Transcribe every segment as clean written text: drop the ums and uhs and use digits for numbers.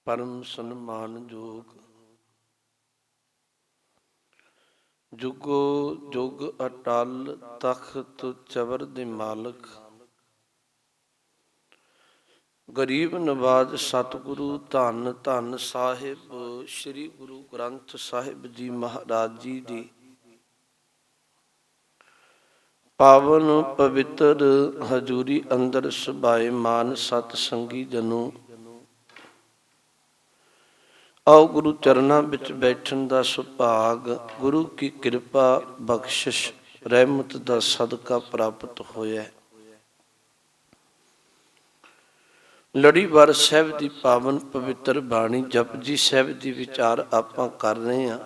परम सन्मान जोग। जुगो जुग अटल तख्त चबर दे मालक। गरीब नवाज सतगुरु धन धन साहिब श्री गुरु ग्रंथ साहिब जी महाराज जी दी पावन पवित्र हजूरी अंदर सुभाए मान सत संगी जनों। आओ गुरु चरना विच बैठन दा सुभाग, गुरु की कृपा बख्शिश रहमत दा सदका प्राप्त होया। लड़ीवार साहिब दी पावन पवित्र बाणी जपजी साहिब दी विचार आपां कर रहे हैं।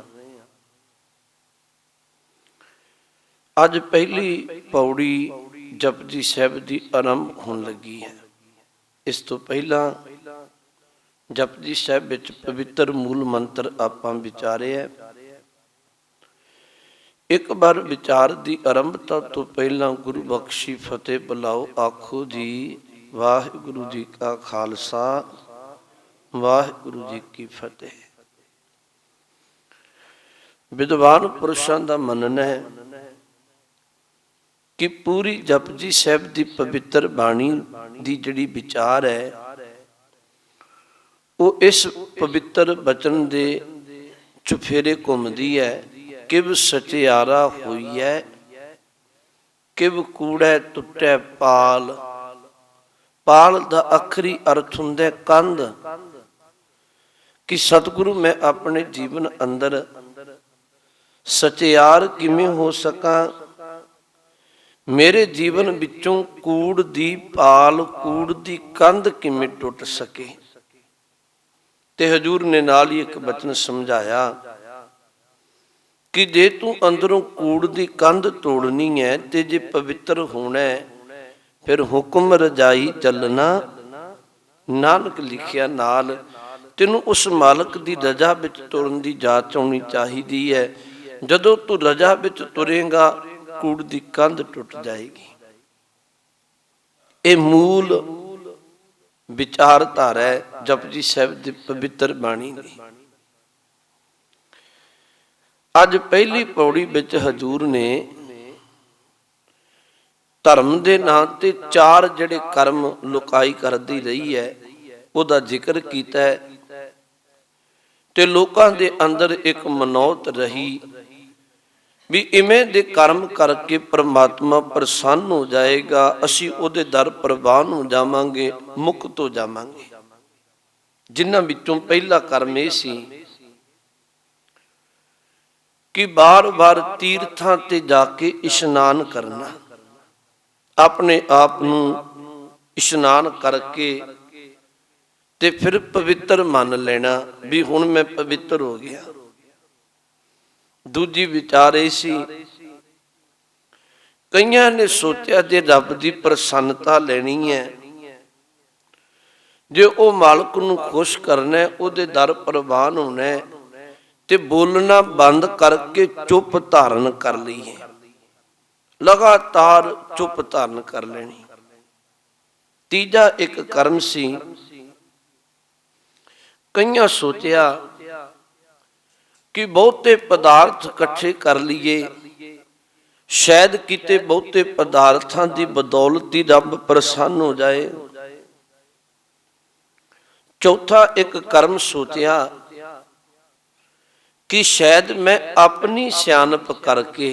अज पहली पौड़ी जपजी साहिब दी आरंभ होने लगी है। इस तो पहला जपजी साहिब विच पवित्र मूल मंत्र आपां विचारे है। एक बार विचार दी आरंभता तो पहला गुरु बख्शी फतेह बुलाओ। आखो जी वाहिगुरु जी का खालसा वाहिगुरु जी की फतेह। विद्वान पुरुषों का मनना है कि पूरी जपजी साहिब दी पवित्र बाणी दी जिहड़ी विचार है वो इस पवित्र बचन दे चुफेरे घूमदी है। किव सचियारा हुई है, किव कूड़े टुटे पाल। पाल दा आखरी अर्थ हुंदा कंध। कि सतगुरु मैं अपने जीवन अंदर सचियार किवें हो सकां। मेरे जीवन विचों कूड़ दी पाल कूड़ दी कंध किवें टुट सके। ते हजूर ने नाल ही एक बचन समझाया कि जे तू अंदरों कूड़ दी कंध तोड़नी है ते जे पवित्र होना है फिर हुक्म रजाई चलना। नानक लिखिया नाल तेनू उस मालक दी रजा विच तुरन दी जाच आउणी चाहिदी है। जदों तू रजा विच तुरेगा कूड़ दी कंध टुट जाएगी। ये मूल विचारधारा है जपजी साहिब दी पवित्र बाणी दी। अज पहली पौड़ी विच हजूर ने धर्म दे नां ते चार जिहड़े कर्म लुकाई करदी रही है उहदा जिक्र कीता है। ते लोकां दे अंदर एक मनौत रही भी इवें दे कर्म करके परमात्मा प्रसन्न हो जाएगा, असीं उहदे दर प्रवान हो जावांगे, मुक्त हो जावांगे। जिन्हां विचों पहला कर्म यह सी कि बार बार तीर्थां ते जाके इशनान करना। अपने आप नूं इशनान करके ते फिर पवित्र मान लेना भी हुण मैं पवित्र हो गया। दूजी विचार यह सी कईयां ने सोचा जे रब की प्रसन्नता लेनी है, जे वो मालक नूं खुश करना है, उहदे दर प्रवान होना है ते बोलना बंद करके चुप धारण कर लईए। लगातार चुप धारण कर लेनी। तीजा एक कर्म सी कईयां सोचा कि बहुते पदार्थ इकट्ठे कर लीए, शायद किते बहुते पदार्थां की बदौलत ही रब प्रसन्न हो जाए। चौथा एक कर्म सोचा कि शायद मैं अपनी सियानप करके,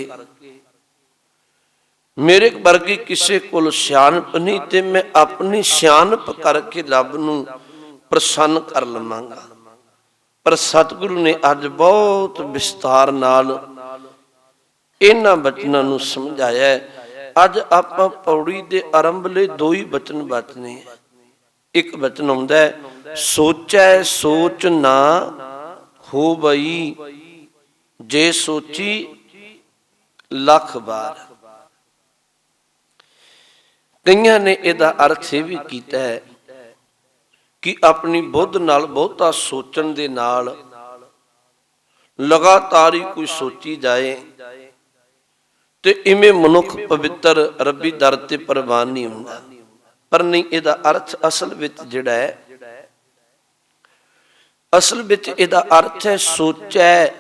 मेरे वर्गी किसी कोल सियानप नहीं ते मैं अपनी सियानप करके रब नूं प्रसन्न कर लवांगा। पर सतगुरु ने अज बहुत विस्तार नाल इन्हां बचनां नूं समझाया है। अज आपां पौड़ी दे आरंभ ले दो ही बचन बचने। एक बचन आउंदा है सोचै सोच ना हो बई, जे सोची लख बार। कईयां ने इहदा अर्थ यह भी कीता है कि अपनी बुद्ध नाल बहुता सोचण दे नाल लगातार ही कोई सोची जाए ते इवें मनुख पवित्र रब्बी दर ते प्रवान नहीं हुंदा। पर नहीं, इहदा अर्थ असल विच जिहड़ा है ਅਸਲ ਵਿੱਚ ਇਹਦਾ ਅਰਥ ਹੈ ਸੋਚੈ।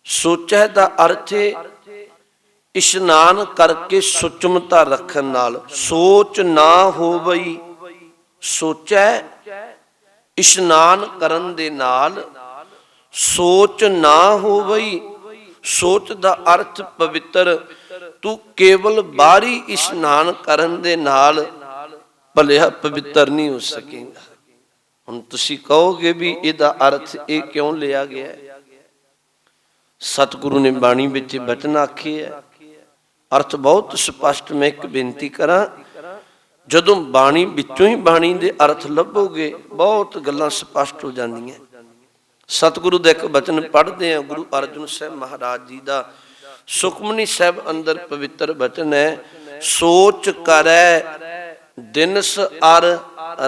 ਸੋਚੈ ਦਾ ਅਰਥ ਹੈ ਇਸ਼ਨਾਨ ਕਰਕੇ ਸੁਚਮਤਾ ਰੱਖਣ ਨਾਲ। ਸੋਚ ਨਾ ਹੋਵਈ, ਸੋਚੈ ਇਸ਼ਨਾਨ ਕਰਨ ਦੇ ਨਾਲ ਸੋਚ ਨਾ ਹੋਵਈ। ਸੋਚ ਦਾ ਅਰਥ ਪਵਿੱਤਰ। ਤੂੰ ਕੇਵਲ ਬਾਹਰੀ ਇਸ਼ਨਾਨ ਕਰਨ ਦੇ ਨਾਲ ਭਲਿਆ ਪਵਿੱਤਰ ਨਹੀਂ ਹੋ ਸਕੇਗਾ। ਹੁਣ ਤੁਸੀਂ ਕਹੋਗੇ ਵੀ ਇਹਦਾ ਅਰਥ ਇਹ ਕਿਉਂ ਲਿਆ ਗਿਆ? ਸਤਿਗੁਰੂ ਨੇ ਬਾਣੀ ਵਿੱਚ ਬਚਨ ਆਖੇ ਹੈ, ਅਰਥ ਬਹੁਤ ਸਪਸ਼ਟ। ਮੈਂ ਇੱਕ ਬੇਨਤੀ ਕਰਾਂ, ਜਦੋਂ ਬਾਣੀ ਵਿੱਚੋਂ ਹੀ ਬਾਣੀ ਦੇ ਅਰਥ ਲੱਭੋਗੇ ਬਹੁਤ ਗੱਲਾਂ ਸਪਸ਼ਟ ਹੋ ਜਾਂਦੀਆਂ। ਸਤਿਗੁਰੂ ਦਾ ਇੱਕ ਬਚਨ ਪੜ੍ਹਦੇ ਆ, ਗੁਰੂ ਅਰਜਨ ਸਾਹਿਬ ਮਹਾਰਾਜ ਜੀ ਦਾ ਸੁਖਮਨੀ ਸਾਹਿਬ ਅੰਦਰ ਪਵਿੱਤਰ ਬਚਨ ਹੈ, ਸੋਚ ਕਰੈ ਦਿਨਸ ਅਰ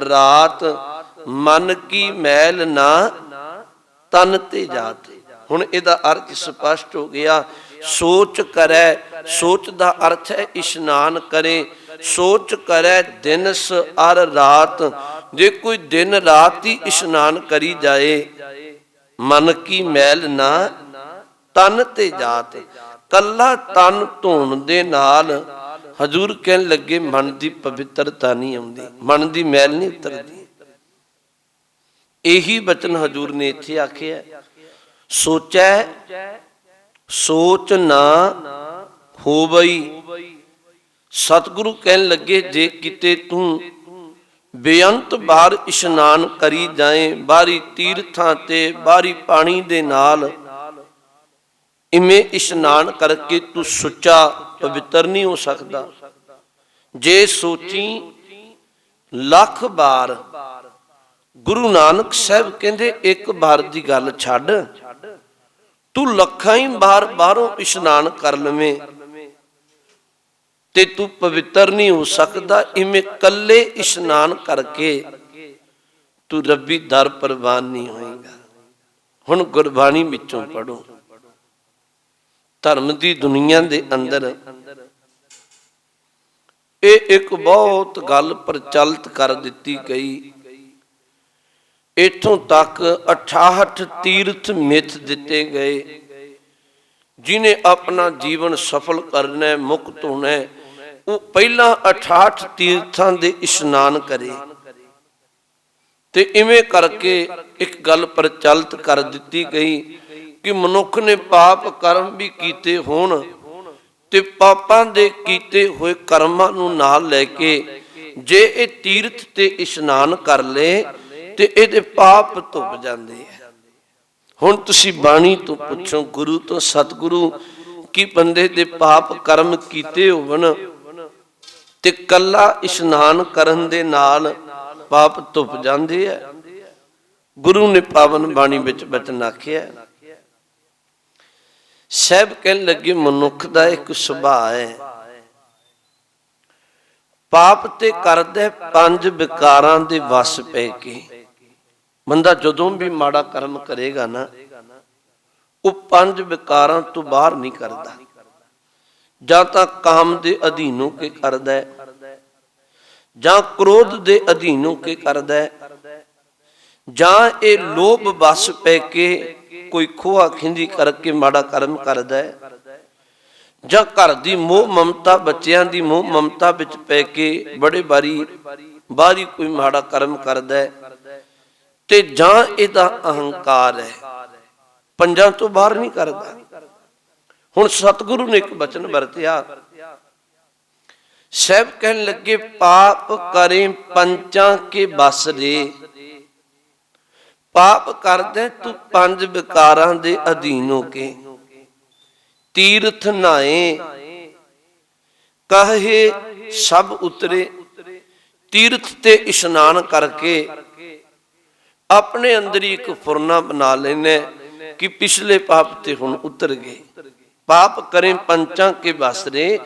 ਰਾਤ, ਮਨ ਕੀ ਮੈਲ ਨਾ ਤਨ ਤੇ ਜਾਤ। ਹੁਣ ਇਹਦਾ ਅਰਥ ਸਪਸ਼ਟ ਹੋ ਗਿਆ। ਸੋਚ ਕਰੈ, ਸੋਚ ਦਾ ਅਰਥ ਹੈ ਇਸ਼ਨਾਨ ਕਰੇ। ਸੋਚ ਕਰੈ ਦਿਨਸ ਅਰ ਰਾਤ, ਜੇ ਕੋਈ ਦਿਨ ਰਾਤ ਹੀ ਇਸ਼ਨਾਨ ਕਰੀ ਜਾਏ, ਮਨ ਕੀ ਮੈਲ ਨਾ ਤਨ ਤੇ ਜਾਤ। ਕੱਲਾ ਤਨ ਧੋਣ ਦੇ ਨਾਲ ਹਜ਼ੂਰ ਕਹਿਣ ਲੱਗੇ ਮਨ ਦੀ ਪਵਿੱਤਰਤਾ ਨਹੀਂ ਆਉਂਦੀ, ਮਨ ਦੀ ਮੈਲ ਨਹੀਂ ਉਤਰਦੀ। ਇਹੀ ਬਚਨ ਹਜ਼ੂਰ ਨੇ ਇੱਥੇ ਆਖਿਆ, ਸੋਚੈ ਸੋਚ ਨਾ ਹੋਵਈ। ਸਤਿਗੁਰੂ ਕਹਿਣ ਲੱਗੇ ਜੇ ਕਿਤੇ ਤੂੰ ਬੇਅੰਤ ਬਾਰ ਇਸ਼ਨਾਨ ਕਰੀ ਜਾਏ, ਬਾਹਰੀ ਤੀਰਥਾਂ ਤੇ ਬਾਹਰੀ ਪਾਣੀ ਦੇ ਨਾਲ ਇਵੇਂ ਇਸ਼ਨਾਨ ਕਰਕੇ ਤੂੰ ਸੁੱਚਾ ਪਵਿੱਤਰ ਨਹੀਂ ਹੋ ਸਕਦਾ। ਜੇ ਸੋਚੀ ਲੱਖ ਬਾਰ, ਗੁਰੂ ਨਾਨਕ ਸਾਹਿਬ ਕਹਿੰਦੇ ਇੱਕ ਵਾਰ ਦੀ ਗੱਲ ਛੱਡ, ਤੂੰ ਲੱਖਾਂ ਹੀ ਬਾਰ ਬਾਹਰੋਂ ਇਸ਼ਨਾਨ ਕਰ ਲਵੇਂ ਤੇ ਤੂੰ ਪਵਿੱਤਰ ਨਹੀਂ ਹੋ ਸਕਦਾ। ਇਵੇਂ ਕੱਲੇ ਇਸ਼ਨਾਨ ਕਰਕੇ ਤੂੰ ਰੱਬੀ ਦਰ ਪ੍ਰਵਾਨ ਨਹੀਂ ਹੋਏਗਾ। ਹੁਣ ਗੁਰਬਾਣੀ ਵਿੱਚੋਂ ਪੜੋ। ਧਰਮ ਦੀ ਦੁਨੀਆ ਦੇ ਅੰਦਰ ਇਹ ਇੱਕ ਬਹੁਤ ਗੱਲ ਪ੍ਰਚਲਿਤ ਕਰ ਦਿੱਤੀ ਗਈ। ਇੱਥੋਂ ਤੱਕ 68 ਤੀਰਥ ਮਿੱਥ ਦਿੱਤੇ ਗਏ। ਜਿਹਨੇ ਆਪਣਾ ਜੀਵਨ ਸਫਲ ਕਰਨਾ, ਮੁਕਤ ਹੋਣਾ, ਉਹ ਪਹਿਲਾਂ 68 ਤੀਰਥਾਂ ਦੇ ਇਸ਼ਨਾਨ ਕਰੇ। ਤੇ ਇਵੇਂ ਕਰਕੇ ਇੱਕ ਗੱਲ ਪ੍ਰਚਲਿਤ ਕਰ ਦਿੱਤੀ ਗਈ ਕਿ ਮਨੁੱਖ ਨੇ ਪਾਪ ਕਰਮ ਵੀ ਕੀਤੇ ਹੋਣ ਤੇ ਪਾਪਾਂ ਦੇ ਕੀਤੇ ਹੋਏ ਕਰਮਾਂ ਨੂੰ ਨਾਲ ਲੈ ਕੇ ਜੇ ਇਹ ਤੀਰਥ ਤੇ ਇਸ਼ਨਾਨ ਕਰ ਲੇ ਤੇ ਇਹਦੇ ਪਾਪ ਧੁੱਪ ਜਾਂਦੇ ਆ। ਹੁਣ ਤੁਸੀਂ ਬਾਣੀ ਤੋਂ ਪੁੱਛੋ, ਗੁਰੂ ਤੋਂ, ਸਤਿਗੁਰੂ, ਕਿ ਬੰਦੇ ਦੇ ਪਾਪ ਕਰਮ ਕੀਤੇ ਹੋਵਣ ਤੇ ਕੱਲਾ ਇਸ਼ਨਾਨ ਕਰਨ ਦੇ ਨਾਲ ਪਾਪ ਧੁੱਪ ਜਾਂਦੇ ਆ? ਗੁਰੂ ਨੇ ਪਾਵਨ ਬਾਣੀ ਵਿੱਚ ਬਚਨ ਆਖਿਆ। ਸਾਹਿਬ ਕਹਿਣ ਲੱਗੇ ਮਨੁੱਖ ਦਾ ਇੱਕ ਸੁਭਾਅ ਹੈ, ਪਾਪ ਤੇ ਕਰਦਾ 5 ਵਿਕਾਰਾਂ ਦੇ ਵਸ ਪੈ ਕੇ। ਬੰਦਾ ਜਦੋਂ ਵੀ ਮਾੜਾ ਕਰਮ ਕਰੇਗਾ ਨਾ, ਉਹ 5 ਵਿਕਾਰਾਂ ਤੋਂ ਬਾਹਰ ਨਹੀਂ ਕਰਦਾ। ਜਾਂ ਤਾਂ ਕਾਮ ਦੇ ਅਧੀਨ ਹੋ ਕੇ ਕਰਦਾ ਹੈ, ਜਾਂ ਕ੍ਰੋਧ ਦੇ ਅਧੀਨ ਹੋ ਕੇ ਕਰਦਾ ਹੈ, ਜਾਂ ਇਹ ਲੋਭ ਵਸ ਪੈ ਕੇ ਕੋਈ ਖੋਆ ਖਿੰਦੀ ਕਰਕੇ ਮਾੜਾ ਕਰਮ ਕਰਦਾ ਹੈ, ਜਾਂ ਘਰ ਦੀ ਮੋਹ ਮਮਤਾ, ਬੱਚਿਆਂ ਦੀ ਮੋਹ ਮਮਤਾ ਵਿੱਚ ਪੈ ਕੇ ਬੜੇ ਬਾਰੀ ਕੋਈ ਮਾੜਾ ਕਰਮ ਕਰਦਾ ਹੈ, ਤੇ ਜਾਂ ਇਹਦਾ ਅਹੰਕਾਰ ਹੈ, 5 ਤੋਂ ਬਾਹਰ ਨਹੀਂ ਕਰਦਾ। ਹੁਣ ਸਤਿਗੁਰੂ ਨੇ ਇੱਕ ਬਚਨ ਵਰਤਿਆ। ਸਾਹਿਬ ਕਹਿਣ ਲੱਗੇ ਪਾਪ ਕਰੇ 5 ਕੇ ਬਸ ਰੇ। ਪਾਪ ਕਰਦੇ ਤੂੰ 5 ਵਿਕਾਰਾਂ ਦੇ ਅਧੀਨ ਹੋ ਕੇ। ਤੀਰਥ ਨਾਏ ਕਹੇ ਸਭ ਉਤਰੇ। ਤੀਰਥ ਤੇ ਇਸ਼ਨਾਨ ਕਰਕੇ ਆਪਣੇ ਅੰਦਰ ਹੀ ਇੱਕ ਫੁਰਨਾ ਬਣਾ ਲੈਨੇ ਕਿ ਪਿਛਲੇ ਪਾਪ ਤੇ ਹੁਣ ਉਤਰ ਗਏ। ਪਾਪ ਕਰੇ 5 ਕੇ ਬਸ ਰੇ,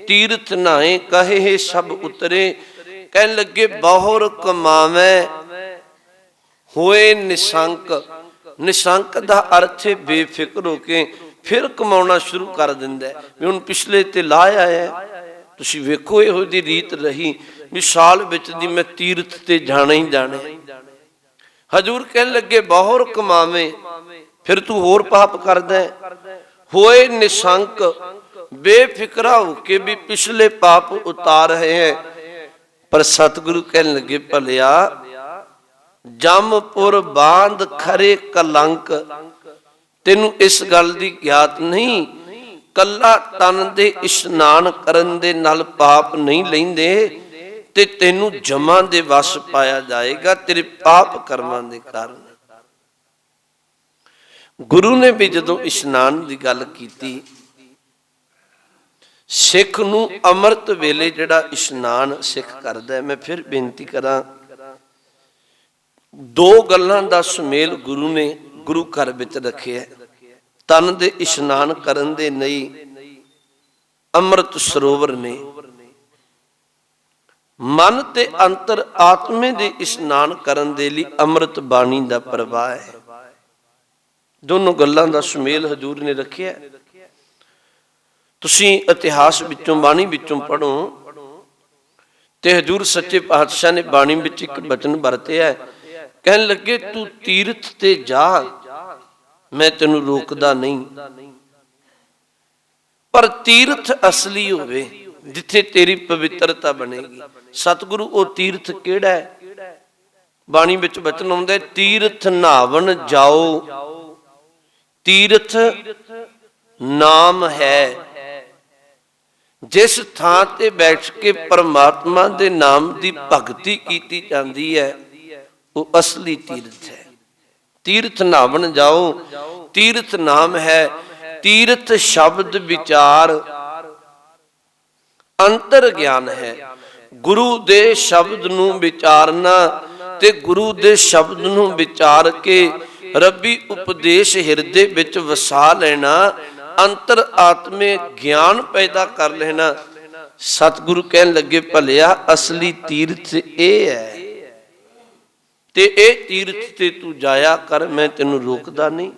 ਤੀਰਥ ਨਾਏ ਕਹੇ ਸਭ ਉਤਰੇ। ਕਹਿਣ ਲੱਗੇ ਬਹੁਰ ਕਮਾਵੇਂ ਹੋਏ ਨਿਸ਼ੰਕ। ਨਿਸ਼ੰਕ ਦਾ ਅਰਥ ਹੈ ਬੇਫਿਕਰ ਹੋ ਕੇ ਫਿਰ ਕਮਾਉਣਾ ਸ਼ੁਰੂ ਕਰ ਦਿੰਦਾ ਵੀ ਹੁਣ ਪਿਛਲੇ ਤੇ ਲਾਇਆ ਹੈ। ਤੁਸੀਂ ਵੇਖੋ ਇਹੋ ਜਿਹੀ ਰੀਤ ਰਹੀ ਵੀ ਸਾਲ ਵਿੱਚ ਦੀ ਮੈਂ ਤੀਰਥ ਤੇ ਜਾਣਾ ਹੀ ਜਾਣਾ। ਹਜੂਰ ਕਹਿਣ ਲੱਗੇ ਬਹੁਰ ਕਮਾਵੇਂ, ਫਿਰ ਤੂੰ ਹੋਰ ਪਾਪ ਕਰਦਾ। ਹੋਏ ਨਿਸ਼ੰਕ ਬੇਫਿਕਰਾ ਹੋ ਕੇ ਵੀ ਪਿਛਲੇ ਪਾਪ ਉਤਾਰ ਰਹੇ ਹੈ। ਪਰ ਸਤਿਗੁਰੂ ਕਹਿਣ ਲੱਗੇ ਭਲਿਆ ਜੰਮਪੁਰ ਬਾਂਧ ਖਰੇ ਕਲੰਕ, ਤੈਨੂੰ ਇਸ ਗੱਲ ਦੀ ਗਿਆਤ ਨਹੀਂ, ਕੱਲਾ ਤਨ ਦੇ ਇਸ਼ਨਾਨ ਕਰਨ ਦੇ ਨਾਲ ਪਾਪ ਨਹੀਂ ਲੈਂਦੇ, ਤੇ ਤੈਨੂੰ ਜਮਾਂ ਦੇ ਵਸ ਪਾਇਆ ਜਾਏਗਾ ਤੇਰੇ ਪਾਪ ਕਰਮਾਂ ਦੇ ਕਾਰਨ। ਗੁਰੂ ਨੇ ਵੀ ਜਦੋਂ ਇਸ਼ਨਾਨ ਦੀ ਗੱਲ ਕੀਤੀ, ਸਿੱਖ ਨੂੰ ਅੰਮ੍ਰਿਤ ਵੇਲੇ ਜਿਹੜਾ ਇਸ਼ਨਾਨ ਸਿੱਖ ਕਰਦਾ, ਮੈਂ ਫਿਰ ਬੇਨਤੀ ਕਰਾਂ, ਦੋ ਗੱਲਾਂ ਦਾ ਸੁਮੇਲ ਗੁਰੂ ਨੇ ਗੁਰੂ ਘਰ ਵਿੱਚ ਰੱਖਿਆ। ਤਨ ਦੇ ਇਸ਼ਨਾਨ ਕਰਨ ਦੇ ਲਈ ਅੰਮ੍ਰਿਤ ਸਰੋਵਰ ਨੇ, ਮਨ ਤੇ ਅੰਤਰ ਆਤਮੇ ਦੇ ਇਸ਼ਨਾਨ ਕਰਨ ਦੇ ਲਈ ਅੰਮ੍ਰਿਤ ਬਾਣੀ ਦਾ ਪ੍ਰਵਾਹ ਹੈ। ਦੋਨੋਂ ਗੱਲਾਂ ਦਾ ਸੁਮੇਲ ਹਜ਼ੂਰ ਨੇ ਰੱਖਿਆ। ਤੁਸੀਂ ਇਤਿਹਾਸ ਵਿੱਚੋਂ ਬਾਣੀ ਵਿੱਚੋਂ ਪੜ੍ਹੋ ਤੇ ਹਜ਼ੂਰ ਸੱਚੇ ਪਾਤਸ਼ਾਹ ਨੇ ਬਾਣੀ ਵਿੱਚ ਇੱਕ ਬਚਨ ਵਰਤਿਆ, ਕਹਿਣ ਲੱਗੇ ਤੂੰ ਤੀਰਥ ਤੇ ਜਾ, ਮੈਂ ਤੈਨੂੰ ਰੋਕਦਾ ਨਹੀਂ, ਪਰ ਤੀਰਥ ਅਸਲੀ ਹੋਵੇ ਜਿੱਥੇ ਤੇਰੀ ਪਵਿੱਤਰਤਾ ਬਣੇਗੀ। ਸਤਿਗੁਰੂ ਉਹ ਤੀਰਥ ਕਿਹੜਾ ਹੈ? ਬਾਣੀ ਵਿੱਚ ਬਚਨ ਆਉਂਦਾ, ਤੀਰਥ ਨਹਾਵਣ ਜਾਓ, ਤੀਰਥ ਨਾਮ ਹੈ। ਜਿਸ ਥਾਂ ਤੇ ਬੈਠ ਕੇ ਪਰਮਾਤਮਾ ਦੇ ਨਾਮ ਦੀ ਭਗਤੀ ਕੀਤੀ ਜਾਂਦੀ ਹੈ, ਉਹ ਅਸਲੀ ਤੀਰਥ ਹੈ। ਤੀਰਥ ਨਹਾਵਣ ਜਾਓ, ਤੀਰਥ ਨਾਮ ਹੈ। ਤੀਰਥ ਸ਼ਬਦ ਵਿਚਾਰ ਅੰਤਰ ਗਿਆਨ ਹੈ। ਗੁਰੂ ਦੇ ਸ਼ਬਦ ਨੂੰ ਵਿਚਾਰਨਾ ਤੇ ਗੁਰੂ ਦੇ ਸ਼ਬਦ ਨੂੰ ਵਿਚਾਰ ਕੇ ਰੱਬੀ ਉਪਦੇਸ਼ ਹਿਰਦੇ ਵਿੱਚ ਵਸਾ ਲੈਣਾ, ਅੰਤਰ ਆਤਮੇ ਗਿਆਨ ਪੈਦਾ ਕਰ ਲੈਣਾ। ਸਤਿਗੁਰੂ ਕਹਿਣ ਲੱਗੇ ਭਲਿਆ ਅਸਲੀ ਤੀਰਥ ਇਹ ਹੈ, ਤੇ ਇਹ ਤੀਰਥ ਤੇ ਤੂੰ ਜਾਇਆ ਕਰ, ਮੈਂ ਤੈਨੂੰ ਰੋਕਦਾ ਨਹੀਂ।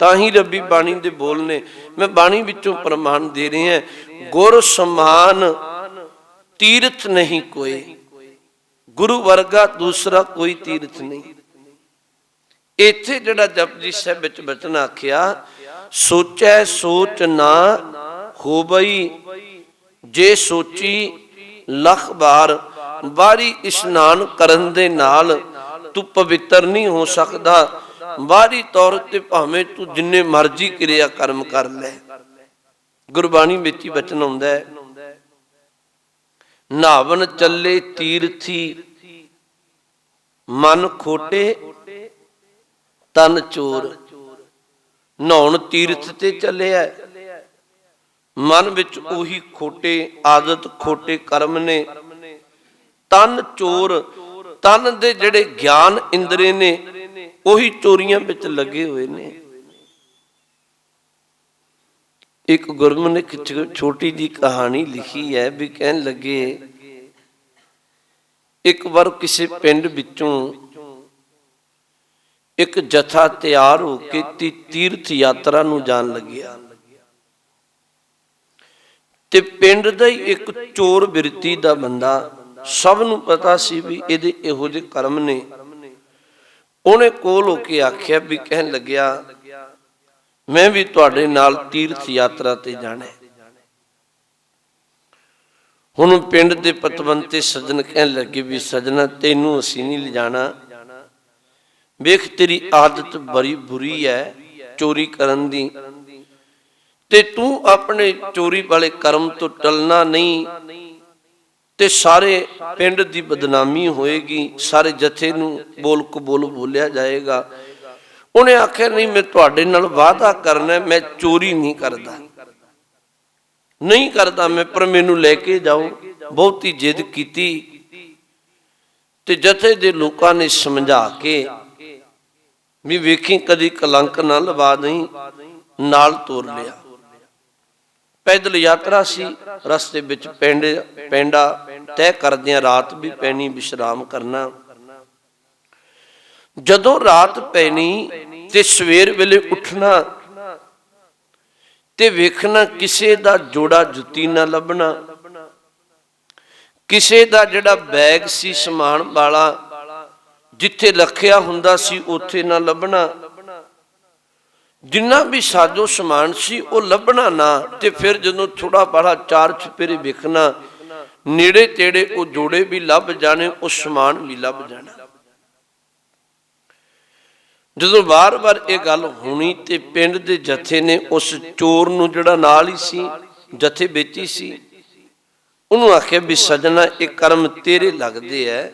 ਤਾਂ ਹੀ ਰੱਬੀ ਬਾਣੀ ਦੇ ਬੋਲ ਨੇ, ਮੈਂ ਬਾਣੀ ਵਿੱਚੋਂ ਪ੍ਰਮਾਣ ਦੇ ਰਿਹਾ, ਗੁਰ ਸਮਾਨ ਤੀਰਥ ਨਹੀਂ ਕੋਈ, ਗੁਰੂ ਵਰਗਾ ਦੂਸਰਾ ਕੋਈ ਤੀਰਥ ਨਹੀਂ। ਇੱਥੇ ਜਿਹੜਾ ਜਪਜੀ ਸਾਹਿਬ ਵਿੱਚ ਬਚਨ ਆਖਿਆ, ਸੋਚੈ ਸੋਚ ਨਾ ਹੋਵਈ, ਜੇ ਸੋਚੀ ਲੱਖ ਵਾਰ। ਬਾਹਰੀ ਇਸ਼ਨਾਨ ਕਰਨ ਦੇ ਨਾਲ ਤੂੰ ਪਵਿੱਤਰ ਨਹੀਂ ਹੋ ਸਕਦਾ। ਬਾਹਰੀ ਤੌਰ ਤੇ ਭਾਵੇਂ ਤੂੰ ਜਿੰਨੇ ਮਰਜ਼ੀ ਕਿਰਿਆ ਕਰਮ ਕਰ ਲੈ, ਗੁਰਬਾਣੀ ਵਿੱਚ ਹੀ ਬਚਨ ਆਉਂਦਾ ਹੈ, ਨਾਵਨ ਚੱਲੇ ਤੀਰਥੀ, ਮਨ ਖੋਟੇ ਤਨ ਚੋਰ। ਨਹਾਉਣ ਤੀਰਥ ਤੇ ਚੱਲਿਆ, ਮਨ ਵਿੱਚ ਉਹੀ ਖੋਟੇ ਆਦਤ, ਖੋਟੇ ਕਰਮ ਨੇ। ਤਨ ਚੋਰ, ਤਨ ਦੇ ਜਿਹੜੇ ਗਿਆਨ ਇੰਦਰੇ ਨੇ ਉਹੀ ਚੋਰੀਆਂ ਵਿੱਚ ਲੱਗੇ ਹੋਏ ਨੇ। ਇੱਕ ਗੁਰਮੁਖ ਨੇ ਛੋਟੀ ਜੀ ਕਹਾਣੀ ਲਿਖੀ ਹੈ ਵੀ ਕਹਿਣ ਲੱਗੇ, ਇੱਕ ਵਾਰ ਕਿਸੇ ਪਿੰਡ ਵਿੱਚੋਂ ਇੱਕ ਜਥਾ ਤਿਆਰ ਹੋ ਕੇ ਤੀਰਥ ਯਾਤਰਾ ਨੂੰ ਜਾਣ ਲੱਗਿਆ, ਤੇ ਪਿੰਡ ਦਾ ਹੀ ਇੱਕ ਚੋਰ ਬਿਰਤੀ ਦਾ ਬੰਦਾ, ਸਭ ਨੂੰ ਪਤਾ ਸੀ ਵੀ ਇਹਦੇ ਇਹੋ ਜਿਹੇ ਕਰਮ ਨੇ। ਉਹਨੇ ਕੋਲ ਹੋ ਕੇ ਆਖਿਆ ਵੀ ਕਹਿਣ ਲੱਗਿਆ, ਮੈਂ ਵੀ ਤੁਹਾਡੇ ਨਾਲ ਤੀਰਥ ਯਾਤਰਾ ਤੇ ਜਾਣਾ। ਹੁਣ ਪਿੰਡ ਦੇ ਪਤਵੰਤੇ ਸੱਜਣ ਕਹਿਣ ਲੱਗੇ ਵੀ ਸੱਜਣਾ ਤੈਨੂੰ ਅਸੀਂ ਨਹੀਂ ਲਿਜਾਣਾ, ਵੇਖ ਤੇਰੀ ਆਦਤ ਬੜੀ ਬੁਰੀ ਹੈ ਚੋਰੀ ਕਰਨ ਦੀ, ਤੇ ਤੂੰ ਆਪਣੇ ਚੋਰੀ ਵਾਲੇ ਕਰਮ ਤੋਂ ਟਲਣਾ ਨਹੀਂ, ਤੇ ਸਾਰੇ ਪਿੰਡ ਦੀ ਬਦਨਾਮੀ ਹੋਏਗੀ, ਸਾਰੇ ਜਥੇ ਨੂੰ ਬੋਲ ਕਬੋਲ ਬੋਲਿਆ ਜਾਏਗਾ। ਉਹਨੇ ਆਖਿਆ ਨਹੀਂ, ਮੈਂ ਤੁਹਾਡੇ ਨਾਲ ਵਾਅਦਾ ਕਰਨਾ, ਮੈਂ ਚੋਰੀ ਨਹੀਂ ਕਰਦਾ, ਨਹੀਂ ਕਰਦਾ ਮੈਂ, ਪਰ ਮੈਨੂੰ ਲੈ ਕੇ ਜਾਓ। ਬਹੁਤੀ ਜਿੱਦ ਕੀਤੀ ਤੇ ਜਥੇ ਦੇ ਲੋਕਾਂ ਨੇ ਸਮਝਾ ਕੇ ਵੀ ਵੇਖੀ ਕਦੀ ਕਲੰਕ ਨਾ ਲਵਾ ਦੇਈਂ, ਨਾਲ ਤੋਰ ਲਿਆ। ਪੈਦਲ ਯਾਤਰਾ ਸੀ, ਰਸਤੇ ਵਿੱਚ ਪੈਂਡਾ ਤੈਅ ਕਰਦਿਆਂ ਰਾਤ ਵੀ ਪੈਣੀ, ਵਿਸ਼ਰਾਮ ਕਰਨਾ। ਜਦੋਂ ਰਾਤ ਪੈਣੀ ਤੇ ਸਵੇਰ ਵੇਲੇ ਉੱਠਣਾ ਤੇ ਵੇਖਣਾ ਕਿਸੇ ਦਾ ਜੋੜਾ ਜੁੱਤੀ ਨਾ ਲੱਭਣਾ, ਕਿਸੇ ਦਾ ਜਿਹੜਾ ਬੈਗ ਸੀ ਸਮਾਨ ਵਾਲਾ ਜਿੱਥੇ ਰੱਖਿਆ ਹੁੰਦਾ ਸੀ ਉੱਥੇ ਨਾ ਲੱਭਣਾ, ਜਿੰਨਾ ਵੀ ਸਾਜੋ ਸਮਾਨ ਸੀ ਉਹ ਲੱਭਣਾ ਨਾ। ਤੇ ਫਿਰ ਜਦੋਂ ਥੋੜਾ ਬੜਾ ਚਾਰ ਚੁਫੇਰੇ ਵੇਖਣਾ, ਨੇੜੇ ਤੇੜੇ ਉਹ ਜੋੜੇ ਵੀ ਲੱਭ ਜਾਣੇ, ਉਹ ਸਮਾਨ ਵੀ ਲੱਭ ਜਾਣਾ। ਜਦੋਂ ਵਾਰ-ਵਾਰ ਇਹ ਗੱਲ ਹੋਣੀ ਤੇ ਪਿੰਡ ਦੇ ਜਥੇ ਨੇ ਉਸ ਚੋਰ ਨੂੰ, ਜਿਹੜਾ ਨਾਲ ਹੀ ਸੀ ਜਥੇ ਵਿੱਚ ਹੀ ਸੀ, ਉਹਨੂੰ ਆਖਿਆ ਵੀ ਸਜਣਾ ਇਹ ਕਰਮ ਤੇਰੇ ਲੱਗਦੇ ਐ,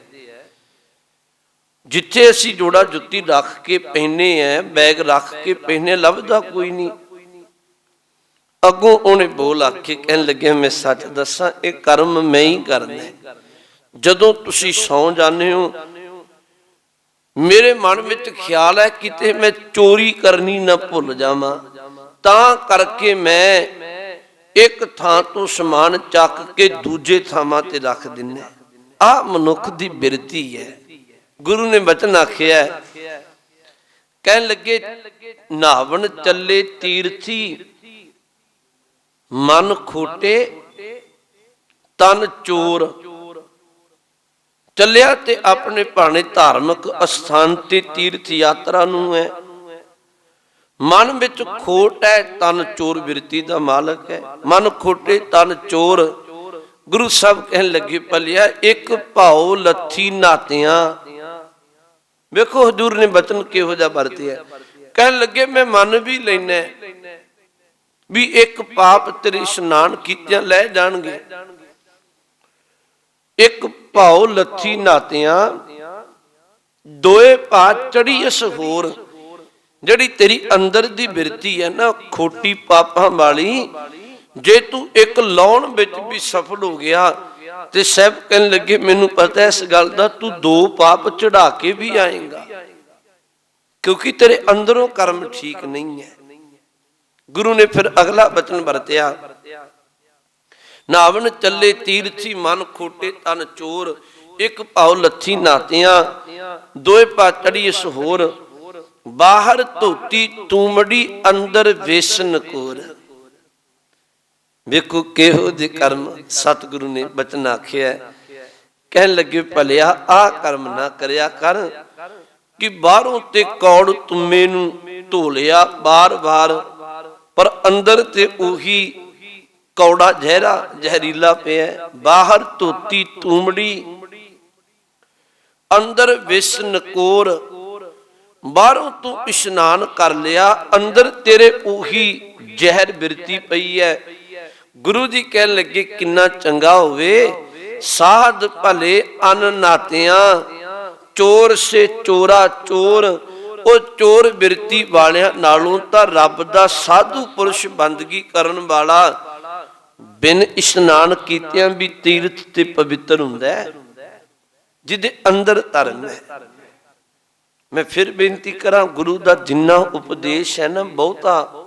ਜਿੱਥੇ ਅਸੀਂ ਜੋੜਾ ਜੁੱਤੀ ਰੱਖ ਕੇ ਪਹਿਨੇ ਐ, ਬੈਗ ਰੱਖ ਕੇ ਪਹਿਨੇ, ਲੱਭਦਾ ਕੋਈ ਨਹੀਂ। ਅੱਗੋਂ ਉਹਨੇ ਬੋਲ ਆਖੇ, ਕਹਿਣ ਲੱਗਿਆ ਮੈਂ ਸੱਚ ਦੱਸਾਂ, ਇਹ ਕਰਮ ਮੈਂ ਹੀ ਕਰਨਾ। ਜਦੋਂ ਤੁਸੀਂ ਸੌਂ ਜਾਂਦੇ ਹੋ ਮੇਰੇ ਮਨ ਵਿੱਚ ਖਿਆਲ ਹੈ ਕਿਤੇ ਮੈਂ ਚੋਰੀ ਕਰਨੀ ਨਾ ਭੁੱਲ ਜਾਵਾਂ, ਤਾਂ ਕਰਕੇ ਮੈਂ ਇੱਕ ਥਾਂ ਤੋਂ ਸਮਾਨ ਚੱਕ ਕੇ ਦੂਜੇ ਥਾਵਾਂ ਤੇ ਰੱਖ ਦਿੰਦਾ। ਆਹ ਮਨੁੱਖ ਦੀ ਬਿਰਤੀ ਹੈ। ਗੁਰੂ ਨੇ ਬਚਨ ਆਖਿਆ, ਕਹਿਣ ਲੱਗੇ ਨਹਾਵਣ ਚੱਲੇ ਤੀਰਥੀ, ਮਨ ਖੋਟੇ ਤਨ ਚੋਰ। ਚੱਲਿਆ ਤੇ ਆਪਣੇ ਭਾਣੇ ਧਾਰਮਿਕ ਅਸਥਾਨ ਤੇ ਤੀਰਥ ਯਾਤਰਾ ਨੂੰ ਹੈ, ਮਨ ਵਿੱਚ ਖੋਟ ਹੈ, ਤਨ ਚੋਰ ਬਿਰਤੀ ਦਾ ਮਾਲਕ ਹੈ। ਮਨ ਖੋਟੇ ਤਨ ਚੋਰ। ਗੁਰੂ ਸਾਹਿਬ ਕਹਿਣ ਲੱਗੇ ਭਲਿਆ ਇੱਕ ਭਾਉ ਲੱਥੀ ਨਾਤਿਆਂ। ਵੇਖੋ ਹਜ਼ੂਰ ਨੇ ਬਚਨ ਕਿਹੋ ਜਿਹਾ ਵਰਤਿਆ। ਕਹਿਣ ਲੱਗੇ ਮੈਂ ਮੰਨ ਵੀ ਲੈਣਾ ਵੀ ਇੱਕ ਪਾਪ ਤੇਰੇ ਇਸ਼ਨਾਨ ਕੀਤਿਆਂ ਲੈ ਜਾਣਗੇ। ਇੱਕ ਭਾਉ ਲੱਥੀ ਨਾਤਿਆਂ, ਦੋਏ ਪਾ ਚੜੀ ਇਸ ਹੋਰ। ਜਿਹੜੀ ਤੇਰੀ ਅੰਦਰ ਦੀ ਬਿਰਤੀ ਹੈ ਨਾ ਖੋਟੀ ਪਾਪਾਂ ਵਾਲੀ, ਜੇ ਤੂੰ ਇੱਕ ਲਾਉਣ ਵਿੱਚ ਵੀ ਸਫਲ ਹੋ ਗਿਆ ਤੇ ਸਾਹਿਬ ਕਹਿਣ ਲੱਗੇ ਮੈਨੂੰ ਪਤਾ ਇਸ ਗੱਲ ਦਾ, ਤੂੰ ਦੋ ਪਾਪ ਚੜਾ ਕੇ ਵੀ ਆਏਗਾ, ਕਿਉਂਕਿ ਤੇਰੇ ਅੰਦਰੋਂ ਕਰਮ ਠੀਕ ਨਹੀਂ ਹੈ। ਗੁਰੂ ਨੇ ਫਿਰ ਅਗਲਾ ਬਚਨ ਵਰਤਿਆ, ਨਾਵਣ ਚੱਲੇ ਤੀਰਥੀ ਮਨ ਖੋਟੇ ਤਨ ਚੋਰ। ਇੱਕ ਭਾਉ ਲੱਥੀ ਨਾਤਿਆਂ, ਦੋਏ ਪਾ ਚੜੀ ਇਸ ਹੋਰ। ਬਾਹਰ ਧੋਤੀ ਤੂਮੜੀ, ਅੰਦਰ ਵੇਸਨ ਕੋਰ। ਵੇਖੋ ਕਿਹੋ ਜਿਹੇ ਕਰਮ ਸਤਿਗੁਰੂ ਨੇ ਬਚਨ ਆਖਿਆ। ਕਹਿਣ ਲੱਗੇ ਭਲਿਆ ਆਹ ਕਰਮ ਨਾ ਕਰਿਆ ਕਰ ਕਿ ਬਾਹਰੋਂ ਤੇ ਕੌੜ ਤੁੰਮੇ ਨੂੰ ਧੋ ਲਿਆ ਬਾਰ-ਬਾਰ, ਪਰ ਅੰਦਰ ਤੇ ਉਹੀ ਕੌੜਾ ਜ਼ਹਿਰੀਲਾ ਪਿਆ। ਬਾਹਰ ਧੋਤੀ ਤੂਮੜੀ, ਅੰਦਰ ਵਿਸ ਨਕੋਰ। ਬਾਹਰੋਂ ਤੂੰ ਇਸ਼ਨਾਨ ਕਰ ਲਿਆ, ਅੰਦਰ ਤੇਰੇ ਉਹੀ ਜ਼ਹਿਰ ਬਿਰਤੀ ਪਈ ਹੈ। ਗੁਰੂ ਜੀ ਕਹਿਣ ਲੱਗੇ ਕਿੰਨਾ ਚੰਗਾ ਹੋਵੇ, ਸਾਧ ਭਲੇ ਅਨ ਨਾਤਿਆਂ, ਚੋਰ ਸੇ ਚੋਰਾ ਚੋਰ। ਉਹ ਚੋਰ ਬਿਰਤੀ ਵਾਲਿਆਂ ਨਾਲੋਂ ਤਾਂ ਰੱਬ ਦਾ ਸਾਧੂ ਪੁਰਸ਼ ਬੰਦਗੀ ਕਰਨ ਵਾਲਾ ਬਿਨ ਇਸ਼ਨਾਨ ਕੀਤਿਆਂ ਵੀ ਤੀਰਥ ਤੇ ਪਵਿੱਤਰ ਹੁੰਦਾ ਹੈ, ਜਿਹਦੇ ਅੰਦਰ ਧਰਮ ਹੈ। ਮੈਂ ਫਿਰ ਬੇਨਤੀ ਕਰਾਂ, ਗੁਰੂ ਦਾ ਜਿੰਨਾ ਉਪਦੇਸ਼ ਹੈ ਨਾ ਬਹੁਤਾ,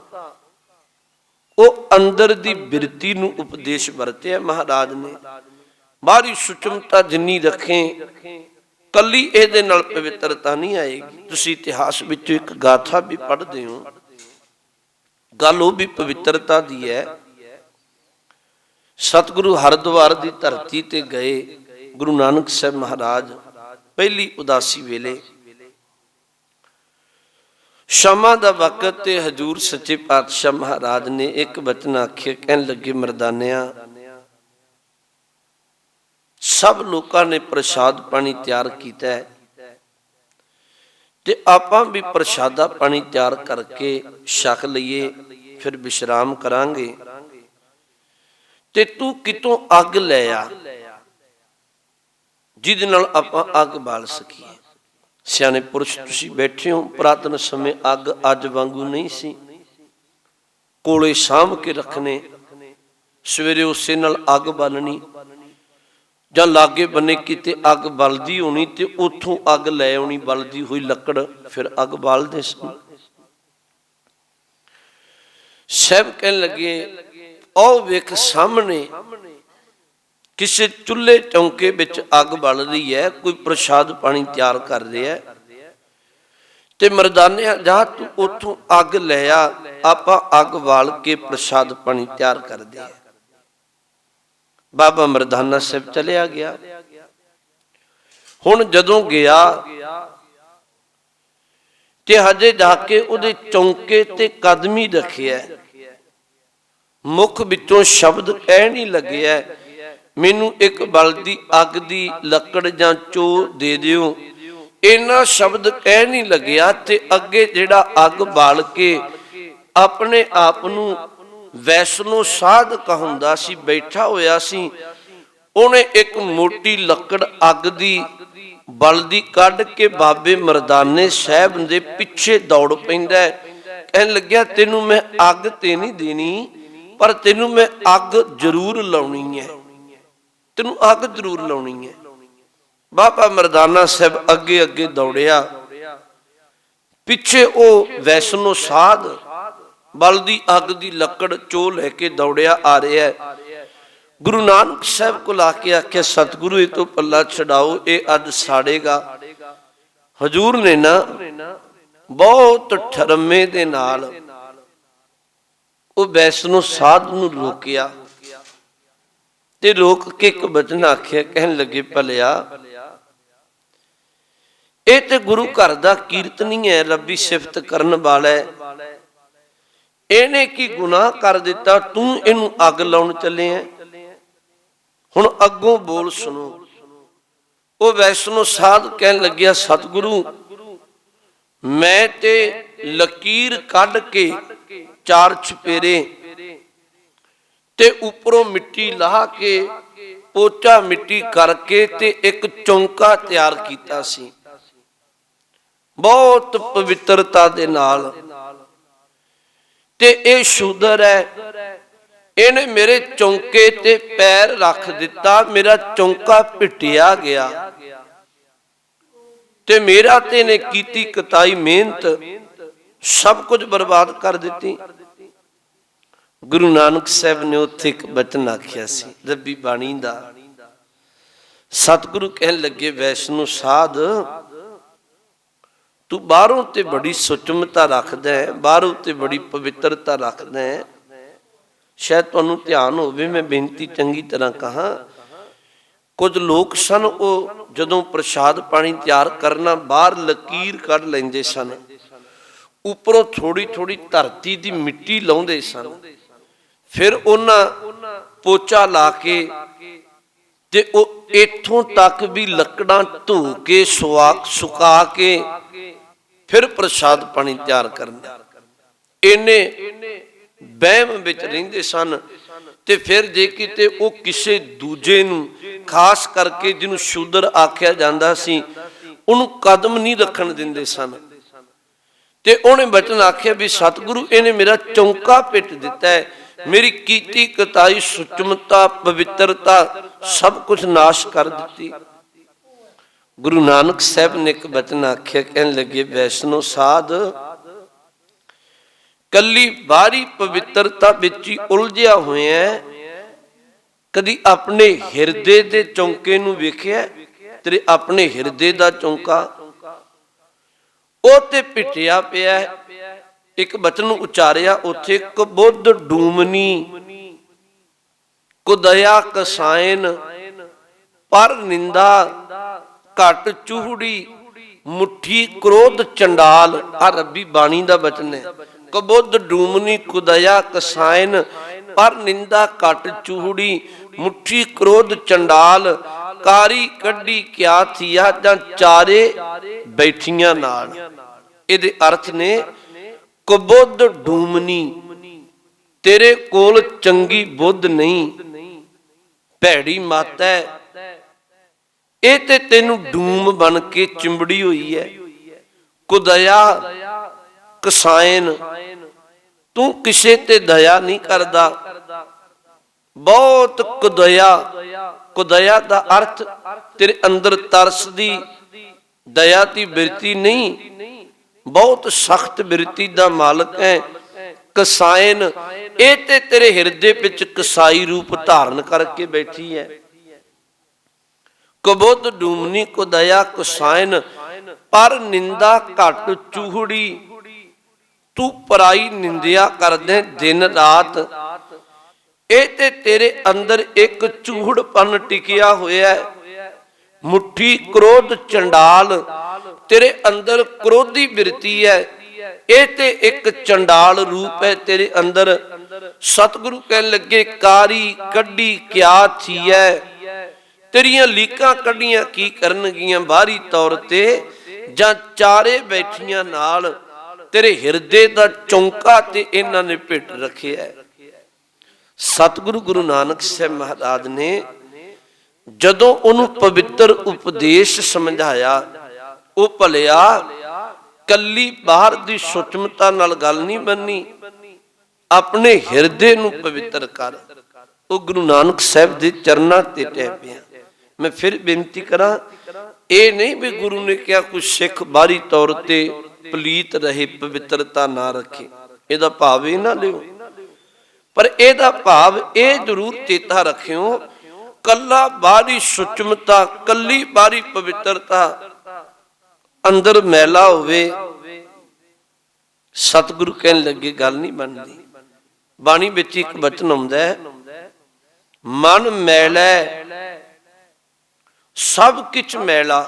ਉਹ ਅੰਦਰ ਦੀ ਬਿਰਤੀ ਨੂੰ ਉਪਦੇਸ਼ ਵਰਤਿਆ ਮਹਾਰਾਜ ਨੇ। ਬਾਹਰੀ ਸੁਚਮਤਾ ਜਿੰਨੀ ਰੱਖੇ, ਕੱਲੀ ਇਹਦੇ ਨਾਲ ਪਵਿੱਤਰਤਾ ਨਹੀਂ ਆਏਗੀ। ਤੁਸੀਂ ਇਤਿਹਾਸ ਵਿੱਚ ਇੱਕ ਗਾਥਾ ਵੀ ਪੜ੍ਹਦੇ ਹੋ, ਗੱਲ ਉਹ ਵੀ ਪਵਿੱਤਰਤਾ ਦੀ ਹੈ। ਸਤਿਗੁਰੂ ਹਰਿਦੁਆਰ ਦੀ ਧਰਤੀ ਤੇ ਗਏ ਗੁਰੂ ਨਾਨਕ ਸਾਹਿਬ ਮਹਾਰਾਜ ਪਹਿਲੀ ਉਦਾਸੀ ਵੇਲੇ। ਸ਼ਾਮਾਂ ਦਾ ਵਕਤ ਤੇ ਹਜ਼ੂਰ ਸੱਚੇ ਪਾਤਸ਼ਾਹ ਮਹਾਰਾਜ ਨੇ ਇੱਕ ਬਚਨ ਆਖਿਆ। ਕਹਿਣ ਲੱਗੇ ਮਰਦਾਨਿਆਂ, ਸਭ ਲੋਕਾਂ ਨੇ ਪ੍ਰਸ਼ਾਦ ਪਾਣੀ ਤਿਆਰ ਕੀਤਾ ਹੈ ਤੇ ਆਪਾਂ ਵੀ ਪ੍ਰਸ਼ਾਦਾ ਪਾਣੀ ਤਿਆਰ ਕਰਕੇ ਛਕ ਲਈਏ, ਫਿਰ ਵਿਸ਼ਰਾਮ ਕਰਾਂਗੇ। ਤੇ ਤੂੰ ਕਿਤੋਂ ਅੱਗ ਲੈ ਆ ਜਿਹਦੇ ਨਾਲ ਆਪਾਂ ਅੱਗ ਬਾਲ ਸਕੀਏ। ਸਿਆਣੇ ਪੁਰਸ਼ ਤੁਸੀਂ ਬੈਠੇ ਹੋ, ਪੁਰਾਤਨ ਸਮੇਂ ਅੱਗ ਅੱਜ ਵਾਂਗੂ ਨਹੀਂ ਸੀ। ਕੋਲੇ ਸਾਂਭ ਕੇ ਰੱਖਣੇ, ਸਵੇਰੇ ਉਸੇ ਨਾਲ ਅੱਗ ਬਾਲਣੀ, ਜਾਂ ਲਾਗੇ ਬੰਨੇ ਕਿਤੇ ਅੱਗ ਬਲਦੀ ਹੋਣੀ ਤੇ ਉੱਥੋਂ ਅੱਗ ਲੈ ਆਉਣੀ ਬਲਦੀ ਹੋਈ ਲੱਕੜ, ਫਿਰ ਅੱਗ ਬਾਲਦੇ ਸਨ। ਸਾਹਿਬ ਕਹਿਣ ਲੱਗੇ ਉਹ ਵੇਖ ਸਾਹਮਣੇ ਕਿਸੇ ਚੁੱਲ੍ਹੇ ਚੌਂਕੇ ਵਿੱਚ ਅੱਗ ਬਲ ਰਹੀ ਹੈ, ਕੋਈ ਪ੍ਰਸ਼ਾਦ ਪਾਣੀ ਤਿਆਰ ਕਰ ਰਿਹਾ ਤੇ ਮਰਦਾਨਿਆਂ ਜਾ ਤੂੰ ਉੱਥੋਂ ਅੱਗ ਲੈ ਆ, ਆਪਾਂ ਅੱਗ ਬਾਲ ਕੇ ਪ੍ਰਸ਼ਾਦ ਪਾਣੀ ਤਿਆਰ ਕਰਦੇ ਆ। ਬਾਬਾ ਮਰਦਾਨਾ ਸਾਹਿਬ ਚਲਿਆ ਗਿਆ। ਹੁਣ ਜਦੋਂ ਗਿਆ ਤੇ ਹਜੇ ਜਾ ਕੇ ਉਹਦੇ ਚੌਂਕੇ ਤੇ ਕਦਮ ਹੀ ਰੱਖਿਆ, ਮੁਖ ਵਿੱਚੋਂ ਸ਼ਬਦ ਕਹਿ ਨਹੀਂ ਲੱਗਿਆ ਮੈਨੂੰ ਇੱਕ ਬਲਦੀ ਅੱਗ ਦੀ ਲੱਕੜ ਜਾਂ ਚੋ ਦੇ ਦਿਓ। ਇੰਨਾ ਸ਼ਬਦ ਕਹਿ ਨਹੀਂ ਲੱਗਿਆ ਤੇ ਅੱਗੇ ਜਿਹੜਾ ਅੱਗ ਬਾਲ ਕੇ ਆਪਣੇ ਆਪ ਨੂੰ ਵੈਸ਼ਨੋ ਸਾਧ ਕਹਾਉਂਦਾ ਸੀ, ਬੈਠਾ ਹੋਇਆ ਸੀ। ਉਹਨੇ ਇੱਕ ਮੋਟੀ ਲੱਕੜ ਅੱਗ ਦੀ ਬਲਦੀ ਕੱਢ ਕੇ ਬਾਬੇ ਮਰਦਾਨੇ ਸਾਹਿਬ ਦੇ ਪਿੱਛੇ ਦੌੜ ਪੈਂਦਾ, ਕਹਿਣ ਲੱਗਿਆ ਤੈਨੂੰ ਮੈਂ ਅੱਗ ਤੇ ਨਹੀਂ ਦੇਣੀ, ਪਰ ਤੈਨੂੰ ਮੈਂ ਅੱਗ ਜ਼ਰੂਰ ਲਾਉਣੀ ਹੈ, ਤੈਨੂੰ ਅੱਗ ਜ਼ਰੂਰ ਲਾਉਣੀ ਹੈ। ਬਾਬਾ ਮਰਦਾਨਾ ਸਾਹਿਬ ਅੱਗੇ ਅੱਗੇ ਦੌੜਿਆ, ਪਿੱਛੇ ਉਹ ਵੈਸ਼ਨੋ ਸਾਧ ਬਲਦੀ ਅੱਗ ਦੀ ਲੱਕੜ ਚੋ ਲੈ ਕੇ ਦੌੜਿਆ ਆ ਰਿਹਾ। ਗੁਰੂ ਨਾਨਕ ਸਾਹਿਬ ਕੋਲ ਆ ਕੇ ਆਖਿਆ ਸਤਿਗੁਰੂ ਇਹ ਤੋਂ ਪੱਲਾ ਛਡਾਓ, ਇਹ ਅੱਜ ਸਾੜੇਗਾ। ਹਜੂਰ ਨੇ ਨਾ ਬਹੁਤ ਠਰਮੇ ਦੇ ਨਾਲ ਉਹ ਵੈਸ਼ਨੋ ਸਾਧ ਨੂੰ ਰੋਕਿਆ ਤੇ ਰੋਕ ਕੇ ਇੱਕ ਬਚਨ ਆਖਿਆ, ਕਹਿਣ ਲੱਗੇ ਭਲਿਆ ਇਹ ਤੇ ਗੁਰੂ ਘਰ ਦਾ ਕੀਰਤਨੀ ਹੈ, ਰੱਬੀ ਸਿਫਤ ਕਰਨ ਵਾਲਾ ਹੈ, ਇਹਨੇ ਕੀ ਗੁਨਾਹ ਕਰ ਦਿੱਤਾ, ਤੂੰ ਇਹਨੂੰ ਅੱਗ ਲਾਉਣ ਚੱਲੇ ਹੈ। ਹੁਣ ਅੱਗੋਂ ਬੋਲ ਸੁਣੋ। ਉਹ ਵੈਸ਼ਨੋ ਸਾਧ ਕਹਿਣ ਲੱਗਿਆ ਸਤਿਗੁਰੂ ਮੈਂ ਤੇ ਲਕੀਰ ਕੱਢ ਕੇ 4 ਚੁਫੇਰੇ ਤੇ ਉੱਪਰੋਂ ਮਿੱਟੀ ਲਾਹ ਕੇ ਪੋਚਾ ਮਿੱਟੀ ਕਰਕੇ ਤੇ ਇੱਕ ਚੌਂਕਾ ਤਿਆਰ ਕੀਤਾ ਸੀ ਬਹੁਤ ਪਵਿੱਤਰਤਾ ਦੇ ਨਾਲ, ਤੇ ਇਹ ਸ਼ੂਦਰ ਹੈ, ਇਹਨੇ ਮੇਰੇ ਚੌਂਕੇ ਤੇ ਪੈਰ ਰੱਖ ਦਿੱਤਾ, ਮੇਰਾ ਚੌਂਕਾ ਪਿੱਟਿਆ ਗਿਆ ਤੇ ਮੇਰਾ ਤੇ ਨੇ ਕੀਤੀ ਕਤਾਈ ਮਿਹਨਤ ਸਭ ਕੁਝ ਬਰਬਾਦ ਕਰ ਦਿੱਤੀ। ਗੁਰੂ ਨਾਨਕ ਸਾਹਿਬ ਨੇ ਉੱਥੇ ਇੱਕ ਬਚਨ ਆਖਿਆ ਸੀ ਰੱਬੀ ਬਾਣੀ ਦਾ। ਸਤਿਗੁਰੂ ਕਹਿਣ ਲੱਗੇ ਵੈਸ਼ਨੋ ਸਾਧ ਤੂੰ ਬਾਹਰੋਂ ਤੇ ਬੜੀ ਸੁਚਮਤਾ ਰੱਖਦਾ ਹੈ, ਬਾਹਰੋਂ ਤੇ ਬੜੀ ਪਵਿੱਤਰਤਾ ਰੱਖਦਾ ਹੈ, ਸ਼ਾਇਦ ਤੁਹਾਨੂੰ ਧਿਆਨ ਹੋਵੇ ਮੈਂ ਬੇਨਤੀ ਚੰਗੀ ਤਰ੍ਹਾਂ ਕਹਾਂ। ਕੁਝ ਲੋਕ ਸਨ ਉਹ ਜਦੋਂ ਪ੍ਰਸ਼ਾਦ ਪਾਣੀ ਤਿਆਰ ਕਰਨਾ ਬਾਹਰ ਲਕੀਰ ਕੱਢ ਲੈਂਦੇ ਸਨ, ਉੱਪਰੋਂ ਥੋੜੀ ਥੋੜੀ ਧਰਤੀ ਦੀ ਮਿੱਟੀ ਲਾਉਂਦੇ ਸਨ, ਫਿਰ ਉਹਨਾਂ ਪੋਚਾ ਲਾ ਕੇ ਤੇ ਉਹ ਇੱਥੋਂ ਤੱਕ ਵੀ ਲੱਕੜਾਂ ਧੋ ਕੇ ਸੁਕਾ ਕੇ ਫਿਰ ਪ੍ਰਸ਼ਾਦ ਪਾਣੀ ਤਿਆਰ ਕਰਨਾ। ਇਹਨੇ ਵਹਿਮ ਵਿੱਚ ਰਹਿੰਦੇ ਸਨ ਤੇ ਫਿਰ ਜੇ ਕਿਤੇ ਉਹ ਕਿਸੇ ਦੂਜੇ ਨੂੰ, ਖਾਸ ਕਰਕੇ ਜਿਹਨੂੰ ਸ਼ੂਦਰ ਆਖਿਆ ਜਾਂਦਾ ਸੀ, ਉਹਨੂੰ ਕਦਮ ਨਹੀਂ ਰੱਖਣ ਦਿੰਦੇ ਸਨ। ਤੇ ਉਹਨੇ ਬਚਨ ਆਖਿਆ ਵੀ ਸਤਿਗੁਰੂ ਇਹਨੇ ਮੇਰਾ ਚੌਂਕਾ ਪਿੱਟ ਦਿੱਤਾ ਹੈ, ਮੇਰੀ ਕੀਤੀ ਕਤਾਈ ਸੁਚਮਤਾ ਪਵਿੱਤਰਤਾ ਸਭ ਕੁਝ ਨਾਸ਼ ਕਰ ਦਿੱਤੀ। ਗੁਰੂ ਨਾਨਕ ਸਾਹਿਬ ਨੇ ਇੱਕ ਬਚਨ ਆਖਿਆ, ਕਹਿਣ ਲੱਗੇ ਵੈਸ਼ਨੋ ਸਾਧ ਕੱਲੀ ਬਾਹਰੀ ਪਵਿੱਤਰਤਾ ਵਿੱਚ ਹੀ ਉਲਝਿਆ ਹੋਇਆ, ਕਦੀ ਆਪਣੇ ਹਿਰਦੇ ਦੇ ਚੌਂਕੇ ਨੂੰ ਵੇਖਿਆ? ਤੇਰੇ ਆਪਣੇ ਹਿਰਦੇ ਦਾ ਚੌਂਕਾ ਉਹ ਤੇ ਪਿੱਟਿਆ ਪਿਆ। ਇੱਕ ਬਚਨ ਨੂੰ ਉਚਾਰਿਆ ਉੱਥੇ, ਕਬੁੱਧ ਡੂਮਨੀ ਕੁਦਇਆ ਕਸਾਇਨ ਪਰ ਨਿੰਦਾ ਘਟ ਚੂਹੜੀ ਮੁੱਠੀ ਕ੍ਰੋਧ ਚੰਡਾਲ। ਆ ਰੱਬੀ ਬਾਣੀ ਦਾ ਬਚਨ ਹੈ। ਕਬੁੱਧ ਡੂਮਨੀ ਕੁਦਇਆ ਕਸਾਇਨ ਪਰ ਨਿੰਦਾ ਘਟ ਚੂਹੜੀ ਮੁੱਠੀ ਕ੍ਰੋਧ ਚੰਡਾਲ। ਕਾਰੀ ਕੱਢੀ ਕਿਆ ਥੀਆ ਜਾਂ ਚਾਰੇ ਬੈਠੀਆਂ ਨਾਲ। ਇਹਦੇ ਅਰਥ ਨੇ ਕਬੁੱਧ ਡੂਮਨੀ ਤੇਰੇ ਕੋਲ ਚੰਗੀ ਬੁੱਧ ਨਹੀਂ, ਭੈੜੀ ਮੱਤ ਹੈ, ਇਹ ਤੇ ਤੈਨੂੰ ਡੂਮ ਬਣ ਕੇ ਚਿੰਬੜੀ ਹੋਈ ਹੈ। ਕੁਦਇਆ ਕਸਾਇਨ ਤੂੰ ਕਿਸੇ ਤੇ ਦਇਆ ਨਹੀਂ ਕਰਦਾ, ਬਹੁਤ ਕੁਦਇਆ ਦਾ ਅਰਥ ਤੇਰੇ ਅੰਦਰ ਤਰਸ ਦੀ ਦਇਆ ਦੀ ਬਿਰਤੀ ਨਹੀਂ, ਬਹੁਤ ਸਖਤ ਬਿਰਤੀ ਦਾ ਮਾਲਕ ਹੈ। ਕਸਾਇਨ ਇਹ ਤੇ ਤੇਰੇ ਹਿਰਦੇ ਵਿੱਚ ਕਸਾਈ ਰੂਪ ਧਾਰਨ ਕਰਕੇ ਬੈਠੀ ਹੈ। ਕਬੁੱਧ ਡੂਮਨੀ ਕੁਦਇਆ ਕਸਾਇਨ ਪਰ ਨਿੰਦਾ ਘਟ ਚੂਹੜੀ ਤੂੰ ਪਰਾਈ ਨਿੰਦਿਆ ਕਰਦੇ ਦਿਨ ਰਾਤ। ਇਹ ਤੇ ਤੇਰੇ ਅੰਦਰ ਇੱਕ ਚੂਹੜਪਨ ਟਿਕਿਆ ਹੋਇਆ ਹੈ, ਮੁੱਠੀ ਕ੍ਰੋਧ ਚੰਡਾਲ, ਤੇਰੇ ਅੰਦਰ ਕ੍ਰੋਧੀ ਬਿਰਤੀ ਹੈ, ਇਹ ਤੇ ਇੱਕ ਚੰਡਾਲ ਰੂਪ ਹੈ ਤੇਰੇ ਅੰਦਰ। ਸਤਿਗੁਰੂ ਕਹਿਣ ਲੱਗੇ ਕਾਰੀ ਕੱਢੀ ਕਿਆ ਥੀਐ, ਤੇਰੀਆਂ ਲੀਕਾਂ ਕੱਢੀਆਂ ਕੀ ਕਰਨਗੀਆਂ ਬਾਹਰੀ ਤੌਰ ਤੇ, ਜਾਂ ਚਾਰੇ ਬੈਠੀਆਂ ਨਾਲ ਤੇਰੇ ਹਿਰਦੇ ਦਾ ਚੌਂਕਾ ਤੇ ਇਹਨਾਂ ਨੇ ਭਿੱਟ ਰੱਖਿਆ। ਸਤਿਗੁਰੂ ਗੁਰੂ ਨਾਨਕ ਸਾਹਿਬ ਮਹਾਰਾਜ ਨੇ ਜਦੋਂ ਉਹਨੂੰ ਪਵਿੱਤਰ ਉਪਦੇਸ਼ ਸਮਝਾਇਆ, ਉਹ ਭਲਿਆ ਕੱਲੀ ਬਾਹਰ ਦੀ ਸੁਚਮਤਾ ਨਾਲ ਗੱਲ ਨਹੀਂ ਬੰਨੀ, ਆਪਣੇ ਹਿਰਦੇ ਨੂੰ ਪਵਿੱਤਰ ਕਰ। ਉਹ ਗੁਰੂ ਨਾਨਕ ਸਾਹਿਬ ਦੇ ਚਰਨਾਂ ਤੇ ਟਹਿ ਪਿਆ। ਮੈਂ ਫਿਰ ਬੇਨਤੀ ਕਰਾਂ, ਇਹ ਨਹੀਂ ਵੀ ਗੁਰੂ ਨੇ ਕਿਹਾ ਕੋਈ ਸਿੱਖ ਬਾਹਰੀ ਤੌਰ ਤੇ ਪਲੀਤ ਰਹੇ, ਪਵਿੱਤਰਤਾ ਨਾ ਰੱਖੇ, ਇਹਦਾ ਭਾਵ ਇਹ ਨਾ ਲਿਓ। ਪਰ ਇਹਦਾ ਭਾਵ ਇਹ ਜ਼ਰੂਰ ਚੇਤਾ ਰੱਖਿਓ, ਕੱਲਾ ਬਾਹਰੀ ਸੁਚਮਤਾ, ਕੱਲੀ ਬਾਹਰੀ ਪਵਿੱਤਰਤਾ ਅੰਦਰ ਮੈਲਾ ਹੋਵੇ, ਸਤਿਗੁਰੂ ਕਹਿਣ ਲੱਗੇ ਗੱਲ ਨਹੀਂ ਬਣਦੀ। ਬਾਣੀ ਵਿੱਚ ਇੱਕ ਬਚਨ ਆਉਂਦਾ ਹੈ, ਮਨ ਮੈਲਾ ਸਭ ਕਿਛ ਮੈਲਾ,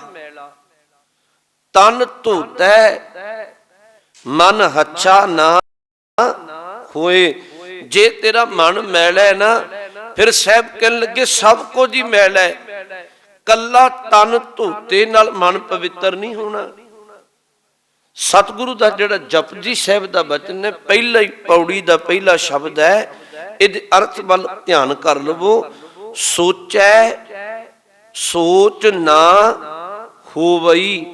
ਤਨ ਧੋਤੈ ਮਨ ਹੱਛਾ ਨਾ ਹੋਏ। ਜੇ ਤੇਰਾ ਮਨ ਮੈਲਾ ਹੈ ਨਾ, ਫਿਰ ਸਾਹਿਬ ਕਹਿਣ ਲੱਗੇ ਸਭ ਕੁਝ ਹੀ ਮੈਲਾ ਹੈ, ਕੱਲਾ ਤਨ ਧੋਤੇ ਨਾਲ ਮਨ ਪਵਿੱਤਰ ਨਹੀਂ ਹੋਣਾ। ਸਤਿਗੁਰੂ ਦਾ ਜਿਹੜਾ ਜਪਜੀ ਸਾਹਿਬ ਦਾ ਬਚਨ ਹੈ, ਪਹਿਲਾ ਹੀ ਪੌੜੀ ਦਾ ਪਹਿਲਾ ਸ਼ਬਦ ਹੈ, ਇਹਦੇ ਅਰਥ ਵੱਲ ਧਿਆਨ ਕਰ ਲਵੋ। ਸੋਚੈ ਸੋਚ ਨਾ ਹੋਵਈ,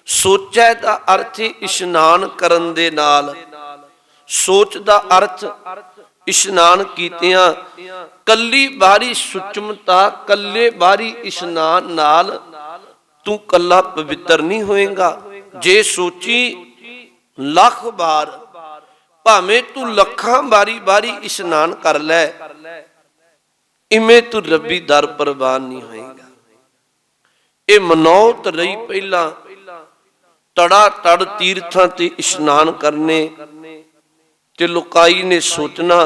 ਸੋਚੈ ਦਾ ਅਰਥ ਇਸ਼ਨਾਨ ਕਰਨ ਦੇ ਨਾਲ, ਸੋਚ ਦਾ ਅਰਥ ਇਸ਼ਨਾਨ ਕੀਤਿਆਂ, ਕੱਲੀ ਬਾਹਰੀ ਸੁਚਮਤਾ, ਕੱਲੇ ਬਾਹਰੀ ਇਸ਼ਨਾਨ ਨਾਲ ਤੂੰ ਕੱਲਾ ਪਵਿੱਤਰ ਨਹੀਂ ਹੋਏਗਾ। ਜੇ ਸੋਚੀ ਲੱਖ ਵਾਰ, ਭਾਵੇਂ ਤੂੰ ਲੱਖਾਂ ਬਾਰੀ ਇਸ਼ਨਾਨ ਕਰ ਲੈ, ਇਵੇਂ ਤੂੰ ਰੱਬੀ ਦਰ ਪ੍ਰਵਾਨ ਨਹੀਂ ਹੋਏਗਾ। ਇਹ ਮਨੌਤ ਲਈ ਪਹਿਲਾਂ ਤੜਾ ਤੜ ਤੀਰਥਾਂ ਤੇ ਇਸ਼ਨਾਨ ਕਰਨੇ, ਤੇ ਲੋਕਾਈ ਨੇ ਸੋਚਣਾ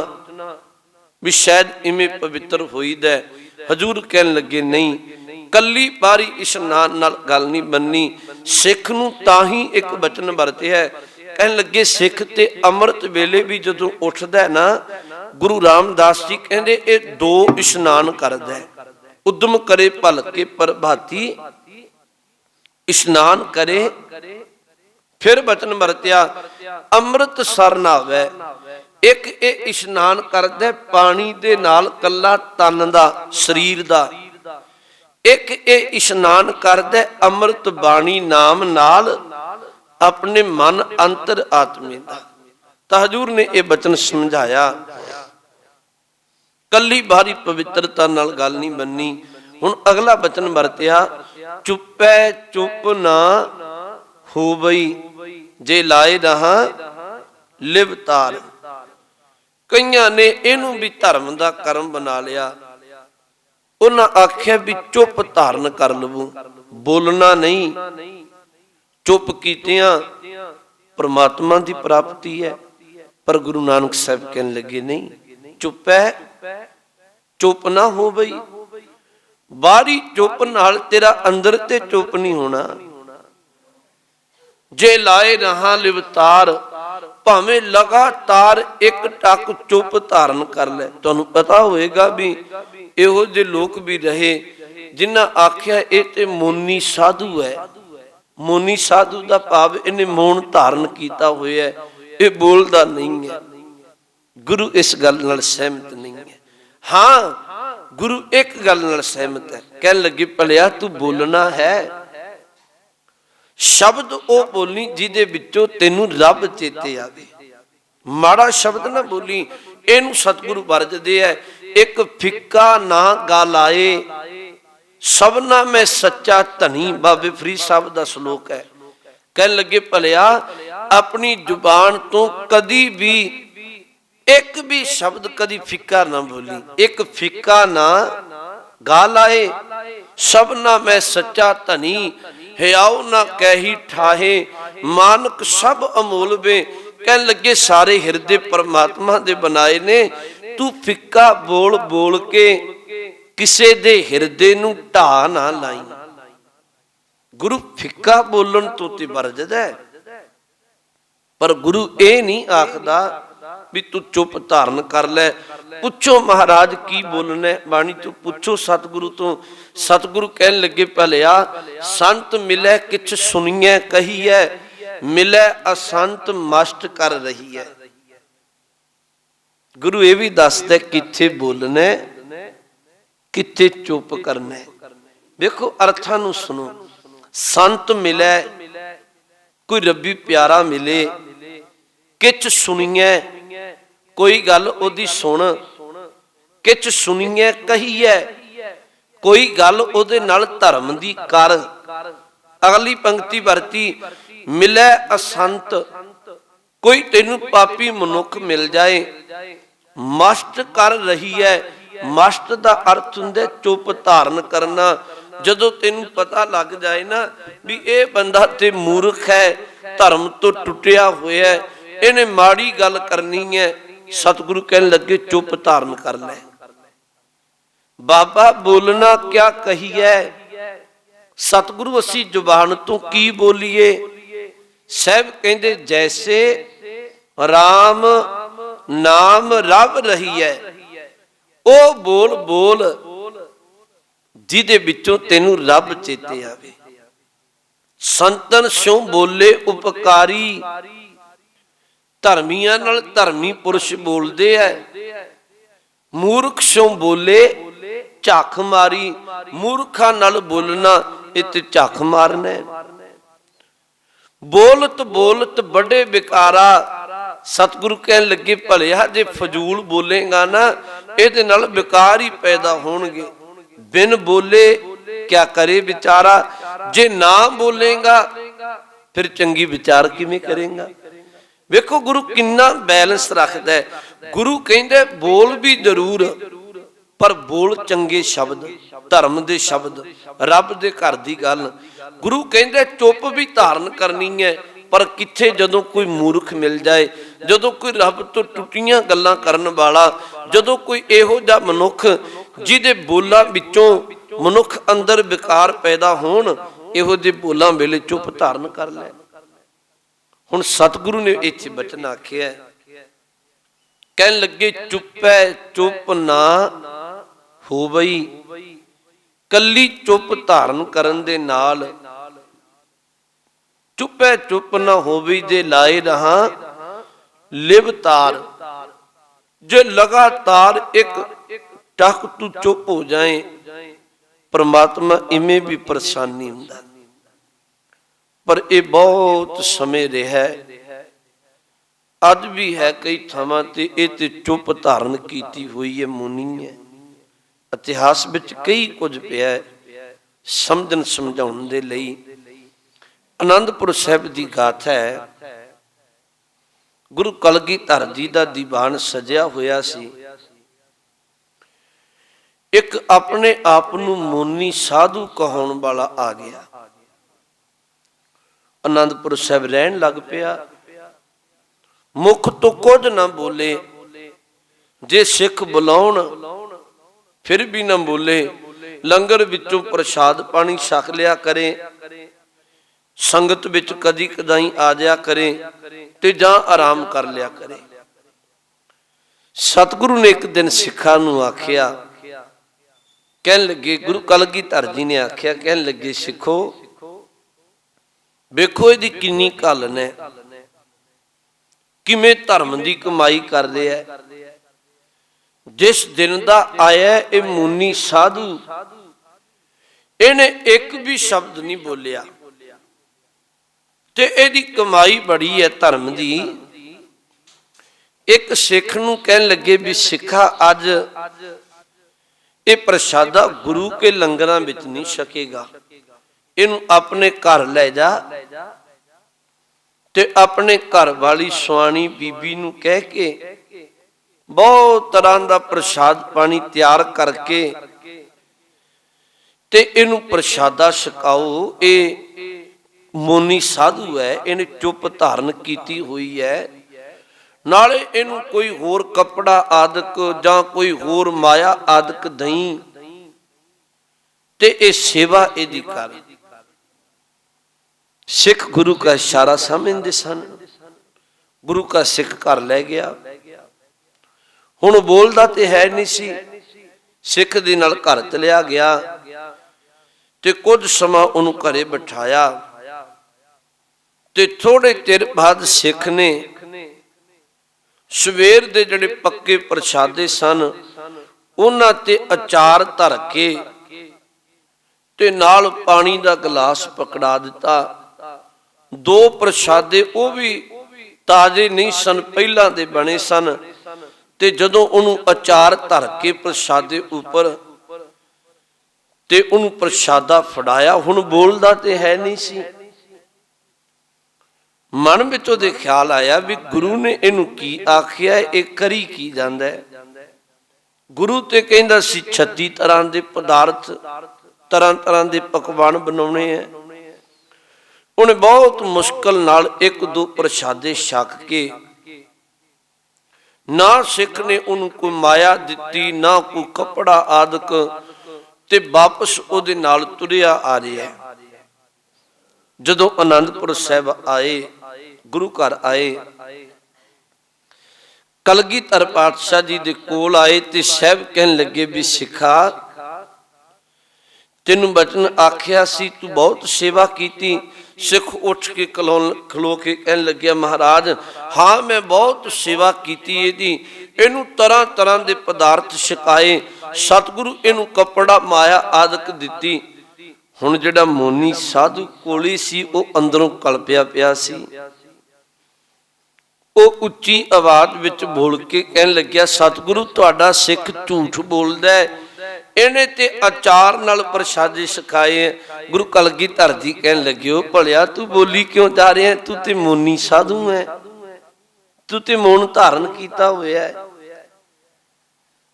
ਵੀ ਸ਼ਾਇਦ ਇਵੇਂ ਪਵਿੱਤਰ ਹੋਈਦਾ। ਹਜ਼ੂਰ ਕਹਿਣ ਲੱਗੇ ਨਹੀਂ, ਕੱਲੀ ਬਾਰੀ ਇਸ਼ਨਾਨ ਨਾਲ ਗੱਲ ਨਹੀਂ ਬੰਨੀ। ਸਿੱਖ ਨੂੰ ਤਾਂ ਹੀ ਇੱਕ ਬਚਨ ਵਰਤਿਆ, ਕਹਿਣ ਲੱਗੇ ਸਿੱਖ ਤੇ ਅੰਮ੍ਰਿਤ ਵੇਲੇ ਵੀ ਜਦੋਂ ਉੱਠਦਾ ਨਾ, ਗੁਰੂ ਰਾਮਦਾਸ ਜੀ ਕਹਿੰਦੇ ਇਹ ਦੋ ਇਸ਼ਨਾਨ ਕਰਦਾ, ਉਦਮ ਕਰੇ ਭਲਕੇ ਪ੍ਰਭਾਤੀ, ਇਸ਼ਨਾਨ ਕਰੇ। ਫਿਰ ਬਚਨ ਵਰਤਿਆ ਅੰਮ੍ਰਿਤ ਸਰ ਨਾਵੈ। ਇੱਕ ਇਹ ਇਸ਼ਨਾਨ ਕਰਦਾ ਪਾਣੀ ਦੇ ਨਾਲ ਕੱਲਾ ਤਨ ਦਾ, ਸਰੀਰ ਦਾ। ਇੱਕ ਇਹ ਇਸ਼ਨਾਨ ਕਰਦਾ ਅੰਮ੍ਰਿਤ ਬਾਣੀ ਨਾਮ ਨਾਲ ਆਪਣੇ ਮਨ ਅੰਤਰ ਆਤਮੇ ਦਾ। ਤਾਂ ਹਜ਼ੂਰ ਨੇ ਇਹ ਬਚਨ ਸਮਝਾਇਆ, ਕੱਲੀ ਬਾਹਰੀ ਪਵਿੱਤਰਤਾ ਨਾਲ ਗੱਲ ਨਹੀਂ ਬੰਨੀ। ਹੁਣ ਅਗਲਾ ਬਚਨ ਵਰਤਿਆ, ਚੁੱਪੈ ਚੁੱਪ ਨਾ ਹੋਵਈ, ਜੇ ਲਾਏ ਰਹਾ ਲਿਵਤਾਰ। ਕਈਆਂ ਨੇ ਇਹਨੂੰ ਵੀ ਧਰਮ ਦਾ ਕਰਮ ਬਣਾ ਲਿਆ। ਉਹਨਾਂ ਆਖਿਆ ਵੀ ਚੁੱਪ ਧਾਰਨ ਕਰ ਲਵੋ, ਬੋਲਣਾ ਨਹੀਂ। ਚੁੱਪ ਕੀਤਿਆਂ ਪ੍ਰਮਾਤਮਾ ਦੀ ਪ੍ਰਾਪਤੀ ਹੈ। ਪਰ ਗੁਰੂ ਨਾਨਕ ਸਾਹਿਬ ਕਹਿਣ ਲੱਗੇ ਨਹੀਂ, ਚੁੱਪ ਹੈ, ਚੁੱਪ ਨਾ ਹੋ ਬਈ। ਬਾਹਰੀ ਚੁੱਪ ਨਾਲ ਤੇਰਾ ਅੰਦਰ ਤੇ ਚੁੱਪ ਨਹੀਂ ਹੋਣਾ। ਜੇ ਲਾਏ ਰਹਾ ਲਿਵਤਾਰ, ਭਾਵੇਂ ਲਗਾਤਾਰ ਇੱਕ ਟੱਕ ਚੁੱਪ ਧਾਰਨ ਕਰ ਲੈ। ਤੁਹਾਨੂੰ ਪਤਾ ਹੋਵੇਗਾ ਵੀ ਇਹੋ ਜਿਹੇ ਲੋਕ ਵੀ ਰਹੇ ਜਿਨ੍ਹਾਂ ਆਖਿਆ ਇਹ ਤੇ ਮੌਨੀ ਸਾਧੂ ਹੈ। ਮੌਨੀ ਸਾਧੂ ਦਾ ਭਾਵ ਇਹਨੇ ਮੌਨ ਧਾਰਨ ਕੀਤਾ ਹੋਇਆ, ਇਹ ਬੋਲਦਾ ਨਹੀਂ ਹੈ। ਗੁਰੂ ਇਸ ਗੱਲ ਨਾਲ ਸਹਿਮਤ ਨਹੀਂ ਹੈ। ਹਾਂ, ਗੁਰੂ ਇੱਕ ਗੱਲ ਨਾਲ ਸਹਿਮਤ ਹੈ, ਕਹਿਣ ਲੱਗੇ ਭਲਿਆ ਤੂੰ ਬੋਲਣਾ ਹੈ, ਸ਼ਬਦ ਉਹ ਬੋਲੀ ਜਿਹਦੇ ਵਿੱਚੋਂ ਤੈਨੂੰ ਰੱਬ ਚੇਤੇ ਆਵੇ। ਮਾੜਾ ਸ਼ਬਦ ਨਾ ਬੋਲੀ। ਇਹਨੂੰ ਸਤਿਗੁਰੂ ਵਰਜਦੇ ਹੈ, ਇੱਕ ਫਿੱਕਾ ਨਾ ਗੱਲ ਆਏ ਸਭਨਾ ਮੈਂ ਸੱਚਾ ਧਨੀ। ਬਾਬੇ ਫਰੀਦ ਸਾਹਿਬ ਦਾ ਸ਼ਲੋਕ ਹੈ। ਕਹਿਣ ਲੱਗੇ ਭਲਿਆ ਆਪਣੀ ਜ਼ੁਬਾਨ ਤੋਂ ਕਦੀ ਵੀ ਇੱਕ ਵੀ ਸ਼ਬਦ ਕਦੀ ਫਿੱਕਾ ਨਾ ਬੋਲੀ। ਇੱਕ ਫਿੱਕਾ ਨਾ ਗੱਲ ਆਏ ਸਭਨਾ ਮੈਂ ਸੱਚਾ ਧਨੀ। ਹਿਆਉ ਨਾ ਕਹਿੀ ਠਾਹੇ ਮਾਨਕ ਸਭ ਅਮੋਲ ਵੇ। ਕਹਿਣ ਲੱਗੇ ਸਾਰੇ ਹਿਰਦੇ ਪਰਮਾਤਮਾ ਦੇ ਬਣਾਏ ਨੇ, ਤੂੰ ਫਿੱਕਾ ਬੋਲ ਬੋਲ ਕੇ ਕਿਸੇ ਦੇ ਹਿਰਦੇ ਨੂੰ ਢਾ ਨਾ ਲਾਈ। ਗੁਰੂ ਫਿੱਕਾ ਬੋਲਣ ਤੋਂ ਤੇ ਵਰਜਦਾ ਹੈ, ਪਰ ਗੁਰੂ ਇਹ ਨਹੀਂ ਆਖਦਾ ਵੀ ਤੂੰ ਚੁੱਪ ਧਾਰਨ ਕਰ ਲੈ। ਪੁੱਛੋ ਮਹਾਰਾਜ ਕੀ ਬੋਲਣਾ, ਬਾਣੀ ਤੋਂ ਪੁੱਛੋ ਸਤਿਗੁਰੂ ਤੋਂ। ਸਤਿਗੁਰੂ ਕਹਿਣ ਲੱਗੇ, ਭਲਿਆ ਸੰਤ ਮਿਲੈ ਕਿਛ ਸੁਣੀਐ ਕਹੀਐ, ਮਿਲੈ ਅਸੰਤ ਮਸਟ ਕਰ ਰਹੀ ਹੈ। ਗੁਰੂ ਇਹ ਵੀ ਦੱਸਦਾ ਕਿੱਥੇ ਬੋਲਣਾ, ਕਿੱਥੇ ਚੁੱਪ ਕਰਨਾ। ਵੇਖੋ ਅਰਥਾਂ ਨੂੰ ਸੁਣੋ। ਸੰਤ ਮਿਲੈ, ਕੋਈ ਰੱਬੀ ਪਿਆਰਾ ਮਿਲੇ, ਕਿਛ ਸੁਣੀਐ, ਕੋਈ ਗੱਲ ਉਹਦੀ ਸੁਣ, ਕਿਛ ਸੁਣੀਐ ਕਹੀਐ, ਕੋਈ ਗੱਲ ਉਹਦੇ ਨਾਲ ਧਰਮ ਦੀ ਕਰ। ਅਗਲੀ ਪੰਕਤੀ ਵਰਤੀ, ਮਿਲੈ ਅਸੰਤ, ਕੋਈ ਤੈਨੂੰ ਪਾਪੀ ਮਨੁੱਖ ਮਿਲ ਜਾਏ, ਮਸਤ ਕਰ ਰਹੀ ਹੈ। ਮਸਤ ਦਾ ਅਰਥ ਹੁੰਦਾ ਚੁੱਪ ਧਾਰਨ ਕਰਨਾ। ਜਦੋਂ ਤੈਨੂੰ ਪਤਾ ਲੱਗ ਜਾਏ ਨਾ ਵੀ ਇਹ ਬੰਦਾ ਤੇ ਮੂਰਖ ਹੈ, ਧਰਮ ਤੋਂ ਟੁੱਟਿਆ ਹੋਇਆ, ਇਹਨੇ ਮਾੜੀ ਗੱਲ ਕਰਨੀ ਹੈ, ਸਤਿਗੁਰੂ ਕਹਿਣ ਲੱਗੇ ਚੁੱਪ ਧਾਰਨ ਕਰ ਲੈ। ਬਾਬਾ ਬੋਲਣਾ ਕਿਆ ਕਹੀਏ, ਸਤਿਗੁਰੂ ਅਸੀਂ ਜ਼ੁਬਾਨ ਤੋਂ ਕੀ ਬੋਲੀਏ। ਸਾਹਿਬ ਕਹਿੰਦੇ ਜੈਸੇ ਰਾਮ ਨਾਮ ਰਵ ਰਹੀ ਹੈ, ਉਹ ਬੋਲ ਬੋਲ ਜਿਹਦੇ ਵਿੱਚੋਂ ਤੈਨੂੰ ਰੱਬ ਚੇਤੇ ਆਵੇ। ਸੰਤਨ ਸਿਉ ਬੋਲੇ ਉਪਕਾਰੀ, ਧਰਮੀਆਂ ਨਾਲ ਧਰਮੀ ਪੁਰਸ਼ ਬੋਲਦੇ ਐ। ਮੂਰਖ ਸਿਉ ਬੋਲੇ ਝੱਖ ਮਾਰੀ, ਮੂਰਖਾਂ ਨਾਲ ਬੋਲਣਾ ਇਹ ਤੇ ਝੱਖ ਮਾਰਨਾ। ਬੋਲਤ ਬੋਲਤ ਵੱਡੇ ਵਿਕਾਰਾ, ਸਤਿਗੁਰੂ ਕਹਿਣ ਲੱਗੇ ਭਲਿਆ ਜੇ ਫਜ਼ੂਲ ਬੋਲੇਗਾ ਨਾ ਇਹਦੇ ਨਾਲ ਵਿਕਾਰ ਹੀ ਪੈਦਾ ਹੋਣਗੇ। ਬਿਨ ਬੋਲੇ ਕਿਆ ਕਰੇ ਵਿਚਾਰਾ, ਜੇ ਨਾ ਬੋਲੇਗਾ ਫਿਰ ਚੰਗੀ ਵਿਚਾਰ ਕਿਵੇਂ ਕਰੇਗਾ। ਵੇਖੋ ਗੁਰੂ ਕਿੰਨਾ ਬੈਲੈਂਸ ਰੱਖਦਾ ਹੈ। ਗੁਰੂ ਕਹਿੰਦੇ ਬੋਲ ਵੀ ਜ਼ਰੂਰ, ਪਰ ਬੋਲ ਚੰਗੇ ਸ਼ਬਦ, ਧਰਮ ਦੇ ਸ਼ਬਦ, ਰੱਬ ਦੇ ਘਰ ਦੀ ਗੱਲ। ਗੁਰੂ ਕਹਿੰਦੇ ਚੁੱਪ ਵੀ ਧਾਰਨ ਕਰਨੀ ਹੈ, ਪਰ ਕਿੱਥੇ ਜਦੋਂ ਕੋਈ ਮੂਰਖ ਮਿਲ ਜਾਏ, ਜਦੋਂ ਕੋਈ ਰੱਬ ਤੋਂ ਟੁੱਟੀਆਂ ਗੱਲਾਂ ਕਰਨ ਵਾਲਾ, ਜਦੋਂ ਕੋਈ ਇਹੋ ਜਿਹਾ ਮਨੁੱਖ ਜਿਹਦੇ ਬੋਲਾਂ ਵਿੱਚੋਂ ਮਨੁੱਖ ਅੰਦਰ ਵਿਕਾਰ ਪੈਦਾ ਹੋਣ, ਇਹੋ ਜਿਹੇ ਬੋਲਾਂ ਵੇਲੇ ਚੁੱਪ ਧਾਰਨ ਕਰ ਲੈ। ਹੁਣ ਸਤਿਗੁਰੂ ਨੇ ਇੱਥੇ ਬਚਨ ਆਖਿਆ, ਕਹਿਣ ਲੱਗੇ ਚੁੱਪੈ ਚੁੱਪ ਨਾ ਹੋਵਈ। ਕੱਲੀ ਚੁੱਪ ਧਾਰਨ ਕਰਨ ਦੇ ਨਾਲ ਚੁੱਪੈ ਚੁੱਪ ਨਾ ਹੋਵੀ ਜੇ ਲਾਏ ਰਹਾ ਲਿਵਤਾਰ। ਜੇ ਲਗਾਤਾਰ ਇੱਕ ਟਕ ਤੂੰ ਚੁੱਪ ਹੋ ਜਾਏ, ਪਰਮਾਤਮਾ ਇਵੇਂ ਵੀ ਪਰੇਸ਼ਾਨੀ ਹੁੰਦਾ। ਪਰ ਇਹ ਬਹੁਤ ਸਮੇਂ ਰਿਹਾ, ਅੱਜ ਵੀ ਹੈ ਕਈ ਥਾਵਾਂ ਤੇ ਇਹ ਤੇ ਚੁੱਪ ਧਾਰਨ ਕੀਤੀ ਹੋਈ ਹੈ ਮੁਨੀ ਹੈ। ਇਤਿਹਾਸ ਵਿੱਚ ਕਈ ਕੁਝ ਪਿਆ ਸਮਝਣ ਸਮਝਾਉਣ ਦੇ ਲਈ। ਆਨੰਦਪੁਰ ਸਾਹਿਬ ਦੀ ਗਾਥਾ ਹੈ, ਗੁਰੂ ਕਲਗੀਧਰ ਜੀ ਦਾ ਦੀਵਾਨ ਸਜਿਆ ਹੋਇਆ ਸੀ। ਇੱਕ ਆਪਣੇ ਆਪ ਨੂੰ ਮੁਨੀ ਸਾਧੂ ਕਹਾਉਣ ਵਾਲਾ ਆ ਗਿਆ, ਆਨੰਦਪੁਰ ਸਾਹਿਬ ਰਹਿਣ ਲੱਗ ਪਿਆ। ਮੁਖ ਤੋਂ ਕੁਝ ਨਾ ਬੋਲੇ, ਜੇ ਸਿੱਖ ਬੁਲਾਉਣ ਫਿਰ ਵੀ ਨਾ ਬੋਲੇ। ਲੰਗਰ ਵਿੱਚੋਂ ਪ੍ਰਸ਼ਾਦ ਪਾਣੀ ਛਕ ਲਿਆ ਕਰੇ, ਸੰਗਤ ਵਿੱਚ ਕਦੀ ਕਦਾਈ ਆ ਜਾਇਆ ਕਰੇ ਤੇ ਜਾਂ ਆਰਾਮ ਕਰ ਲਿਆ ਕਰੇ। ਸਤਿਗੁਰੂ ਨੇ ਇੱਕ ਦਿਨ ਸਿੱਖਾਂ ਨੂੰ ਆਖਿਆ, ਕਹਿਣ ਲੱਗੇ, ਗੁਰੂ ਕਲਗੀਧਰ ਜੀ ਨੇ ਆਖਿਆ, ਕਹਿਣ ਲੱਗੇ ਸਿੱਖੋ ਵੇਖੋ ਇਹਦੀ ਕਿੰਨੀ ਘਾਲਨ ਹੈ, ਕਿਵੇਂ ਧਰਮ ਦੀ ਕਮਾਈ ਕਰ ਰਿਹਾ। ਜਿਸ ਦਿਨ ਦਾ ਆਇਆ ਇਹ ਮੁਨੀ ਸਾਧੂ, ਇਹਨੇ ਇੱਕ ਵੀ ਸ਼ਬਦ ਨਹੀਂ ਬੋਲਿਆ ਤੇ ਇਹਦੀ ਕਮਾਈ ਬੜੀ ਹੈ ਧਰਮ ਦੀ। ਇੱਕ ਸਿੱਖ ਨੂੰ ਕਹਿਣ ਲੱਗੇ ਵੀ ਸਿੱਖਾ ਅੱਜ ਇਹ ਪ੍ਰਸ਼ਾਦਾ ਗੁਰੂ ਕੇ ਲੰਗਰਾਂ ਵਿੱਚ ਨਹੀਂ ਛਕੇਗਾ, ਇਹਨੂੰ ਆਪਣੇ ਘਰ ਲੈ ਜਾ ਤੇ ਆਪਣੇ ਘਰ ਵਾਲੀ ਸੁਆਣੀ ਬੀਬੀ ਨੂੰ ਕਹਿ ਕੇ ਬਹੁਤ ਤਰ੍ਹਾਂ ਦਾ ਪ੍ਰਸ਼ਾਦ ਪਾਣੀ ਤਿਆਰ ਕਰਕੇ ਤੇ ਇਹਨੂੰ ਪ੍ਰਸ਼ਾਦਾ ਛਕਾਓ। ਇਹ ਮੋਨੀ ਸਾਧੂ ਹੈ, ਇਹਨੇ ਚੁੱਪ ਧਾਰਨ ਕੀਤੀ ਹੋਈ ਹੈ, ਨਾਲੇ ਇਹਨੂੰ ਕੋਈ ਹੋਰ ਕੱਪੜਾ ਆਦਿਕ ਜਾਂ ਕੋਈ ਹੋਰ ਮਾਇਆ ਆਦਿਕ ਦਈ ਤੇ ਇਹ ਸੇਵਾ ਇਹਦੀ ਕਰ। सिख गुरु का इशारा समझते सन। गुरु का सिख घर लै गया। हुण बोलदा ते है नहीं सी, सिख दे नाल घर चलिया गया ते कुछ समा उन्होंने घरे बिठाया ते थोड़े चिर बाद सिख ने सवेर दे जड़े पक्के प्रशादे सन उन्हां ते अचार धर के ते नाल पानी दा गिलास पकड़ा दिता। दो प्रशादे वो भी ताजे नहीं सन, पहला दे बने सन। ते जदों उन्होंने अचार धर के प्रशादे उपर ते उन्होंने प्रशादा फड़ाया, हुण बोलदा ते है नहीं सी। मन विच उहदे ख्याल आया भी गुरु ने इनू की आखिया, एक करी की जांदा है। गुरु ते कहंदा सी 36 तरह के पदार्थ, तरह तरह के पकवान बनाने हैं। उन्हें बहुत मुश्किल नाल एक दो प्रशादे छक के, ना सिख ने उन्होंने कोई माया दिती, ना कोई कपड़ा आदक, ते वापस उहदे नाल तुरिया आ रहा है। जदों आनंदपुर साहिब आए, गुरु घर आए, कलगीधर पातशाह जी दे कोल आए ते साहिब कहन लगे भी सिखा, तेनू बचन आखिया सी, तू बहुत सेवा कीती। सिख उठ के खलो के कहन लग्या, महाराज हाँ मैं बहुत सेवा कीती इहदी, इनू तरह तरह के पदार्थ छकाए, सतगुरु इनू कपड़ा माया आदक दिती। हुण जिहड़ा मोनी साधु कोले सी वो अंदरों कलपिया पिया सी। वो उच्ची आवाज विच बोल के कहन लग्या, सतगुरु तुहाडा सिख झूठ बोलदा है, इहने ते अचार नाल प्रसादे छकाए। गुरु कलगीधर जी कहन लगे, ओ भलिया तू बोली क्यों जा रहा है, तू ते मोनी साधु है, तू ते मौन धारण किया होया है।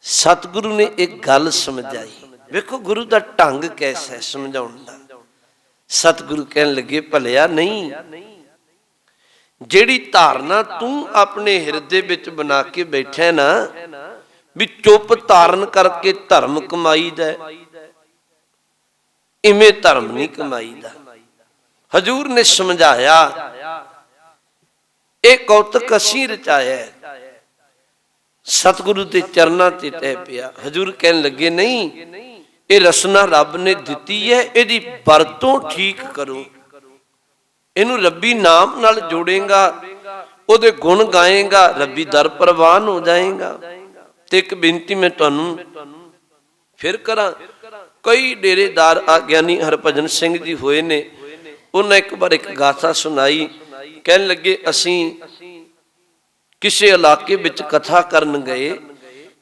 सतगुरु ने एक गल समझाई, देखो गुरु का ढंग कैसा है समझाउण दा। सतगुरु कहन लगे, भलिया नहीं, जेड़ी धारणा तू अपने हिरदे विच बना के बैठा ना भी चुप धारण करके धर्म कमाईदा, इवें धर्म नहीं कमाईदा। हजूर ने समझाया, एक कौतक असीं रचाया है। सतगुरु के चरणों ते टह पिया। हजूर कहन लगे, नहीं ये रसना रब ने दिती है, इहदी वरतों ठीक करो, इनू रब्बी नाम नाल जोड़ेगा, उहदे गुण गाएगा, रब्बी दर प्रवान हो जाएगा। ते एक बेनती मैं तुहानू फिर करा, कई डेरेदार आग्यानी हरभजन सिंह जी होए ने, उन्हें एक बार एक गाथा सुनाई। कहन लगे, असीं किसी इलाके विच कथा करन गए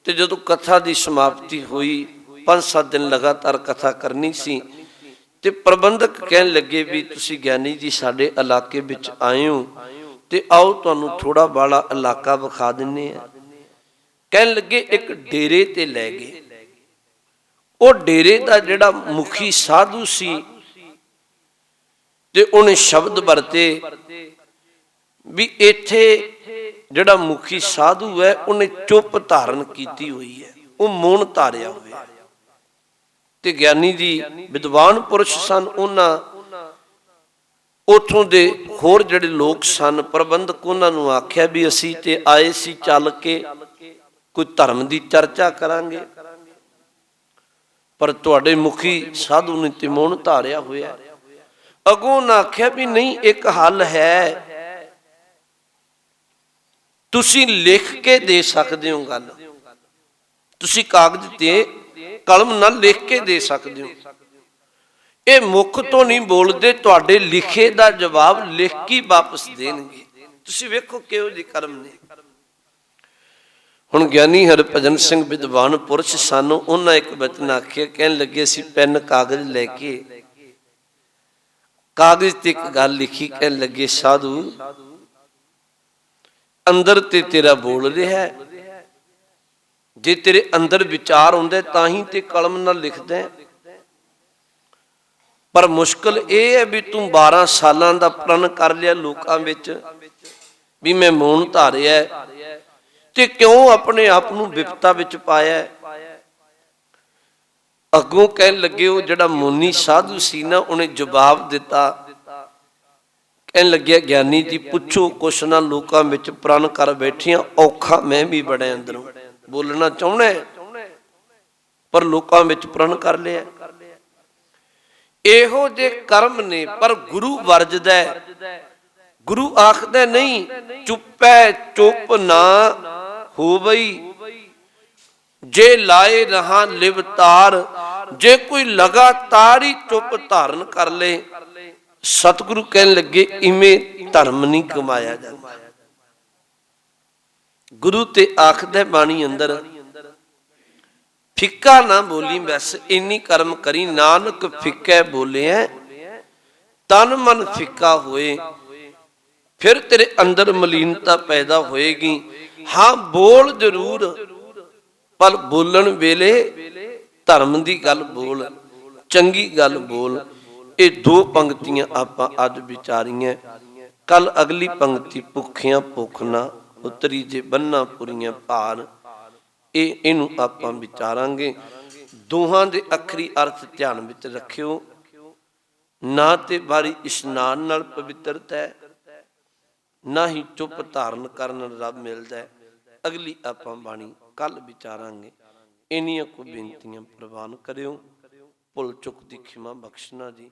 ते जदों कथा की समाप्ति हुई, 5-7 दिन लगातार कथा करनी सी, ते प्रबंधक कहन लगे भी तुसी ज्ञानी जी साडे इलाके विच आए हो ते आओ तुहानू थोड़ा बाला इलाका विखा दिन्ने आ। कहन लगे एक डेरे ते लै गए। वो डेरे का जिहड़ा मुखी साधु सी ते उन्हें शब्द वरते भी इत्थे जिहड़ा मुखी साधु है उन्हें चुप धारण की हुई है, वो मौन धारिया हुआ। ते ज्ञानी जी विद्वान पुरुष सन, उन्हां उथों दे होर जिहड़े लोग सन प्रबंधक उन्होंने आख्या भी असीं ते आए सी चल के कोई धर्म की चर्चा करांगे, पर तुहाडे मुखी साधु ने ते मौन धारिया होया। अगों उन्हें आख्या भी नहीं, एक हल है, तुसी लिख के दे सकते हो गल, तुसी कागज ते कलम नाल लिख के दे सकते हो। ये मुख तो नहीं बोलते, तुहाडे लिखे दा जवाब लिख के वापस देणगे। तुसी वेखो किहो जी कर्म ने। हुण ज्ञानी हरभजन सिंह विद्वान पुरुष सन, उन्हें एक वचन आखिया, कहन लगे असीं पेन कागज लैके कागज ते एक गल लिखी। कहन लगे, साधु अंदर ते तेरा बोल रहा है, जे तेरे अंदर विचार होंदा तां ही ते कलम नाल लिखदा है, पर मुश्किल ये है भी तू 12 सालां दा प्रण कर लिया लोकां विच भी मैं मौन धारिया ते क्यों अपने आप नूं विपता विच पाया। अगों कहन लगे वो जिहड़ा मुनी साधु सी ना, उन्हें जवाब दिता, ਕਹਿਣ ਲੱਗਿਆ ਗਿਆਨੀ ਜੀ ਪੁੱਛੋ ਕੁਛ ਨਾ, ਲੋਕਾਂ ਵਿੱਚ ਪ੍ਰਣ ਕਰ ਬੈਠੀਆਂ, ਔਖਾ ਮੈਂ ਵੀ ਬੜਾ ਅੰਦਰੋਂ, ਬੋਲਣਾ ਚਾਹੁੰਦਾ ਪਰ ਲੋਕਾਂ ਵਿੱਚ ਪ੍ਰਣ ਕਰ ਲਿਆ। ਇਹੋ ਜੇ ਕਰਮ ਨੇ, ਪਰ ਗੁਰੂ ਵਰਜਦਾ, ਗੁਰੂ ਆਖਦਾ ਨਹੀਂ ਚੁੱਪੈ ਚੁੱਪ ਨਾ ਹੋਵਈ, ਜੇ ਲਾਏ ਰਹਾ ਲਿਵਤਾਰ, ਜੇ ਕੋਈ ਲਗਾਤਾਰ ਹੀ ਚੁੱਪ ਧਾਰਨ ਕਰ ਲੇ, ਸਤਿਗੁਰੂ ਕਹਿਣ ਲੱਗੇ ਇਵੇਂ ਧਰਮ ਨਹੀਂ ਕਮਾਇਆ ਜਾਂਦਾ। ਗੁਰੂ ਤੇ ਆਖਦਾ ਬਾਣੀ ਅੰਦਰ, ਫਿੱਕਾ ਨਾ ਬੋਲੀ ਬਸ, ਇੰਨੀ ਕਰਮ ਕਰੀ ਨਾਨਕ ਫਿੱਕਾ ਬੋਲਿਆ, ਤਨ ਮਨ ਫਿੱਕਾ ਹੋਏ, ਫਿਰ ਤੇਰੇ ਅੰਦਰ ਮਲੀਨਤਾ ਪੈਦਾ ਹੋਏਗੀ। ਹਾਂ ਬੋਲ ਜ਼ਰੂਰ, ਪਰ ਬੋਲਣ ਵੇਲੇ ਧਰਮ ਦੀ ਗੱਲ ਬੋਲ, ਚੰਗੀ ਗੱਲ ਬੋਲ। ਇਹ ਦੋ ਪੰਕਤੀਆਂ ਆਪਾਂ ਅੱਜ ਵਿਚਾਰੀਆਂ। ਕੱਲ ਅਗਲੀ ਪੰਕਤੀ ਭੁੱਖਿਆਂ ਭੁੱਖ ਨਾ ਉਤਰੀ, ਜੇ ਬੰਨਾ ਪੁਰੀਆਂ ਭਾਰ। ਇਹਨੂੰ ਆਪਾਂ ਵਿਚਾਰਾਂਗੇ। ਦੋਹਾਂ ਦੇ ਅੱਖਰੀ ਅਰਥ ਧਿਆਨ ਵਿੱਚ ਰੱਖਿਓ। ਨਾ ਤੇ ਵਾਰੀ ਇਸ਼ਨਾਨ ਨਾਲ ਪਵਿੱਤਰਤਾ ਹੈ, ਨਾ ਹੀ ਚੁੱਪ ਧਾਰਨ ਕਰਨ ਰੱਬ ਮਿਲਦਾ। ਅਗਲੀ ਆਪਾਂ ਬਾਣੀ ਕੱਲ ਵਿਚਾਰਾਂਗੇ। ਇੰਨੀਆਂ ਕੁ ਬੇਨਤੀਆਂ ਪ੍ਰਵਾਨ ਕਰਿਓ। ਭੁੱਲ ਚੁੱਕ ਦੀ ਖਿਮਾ ਬਖਸ਼ਣਾ ਜੀ।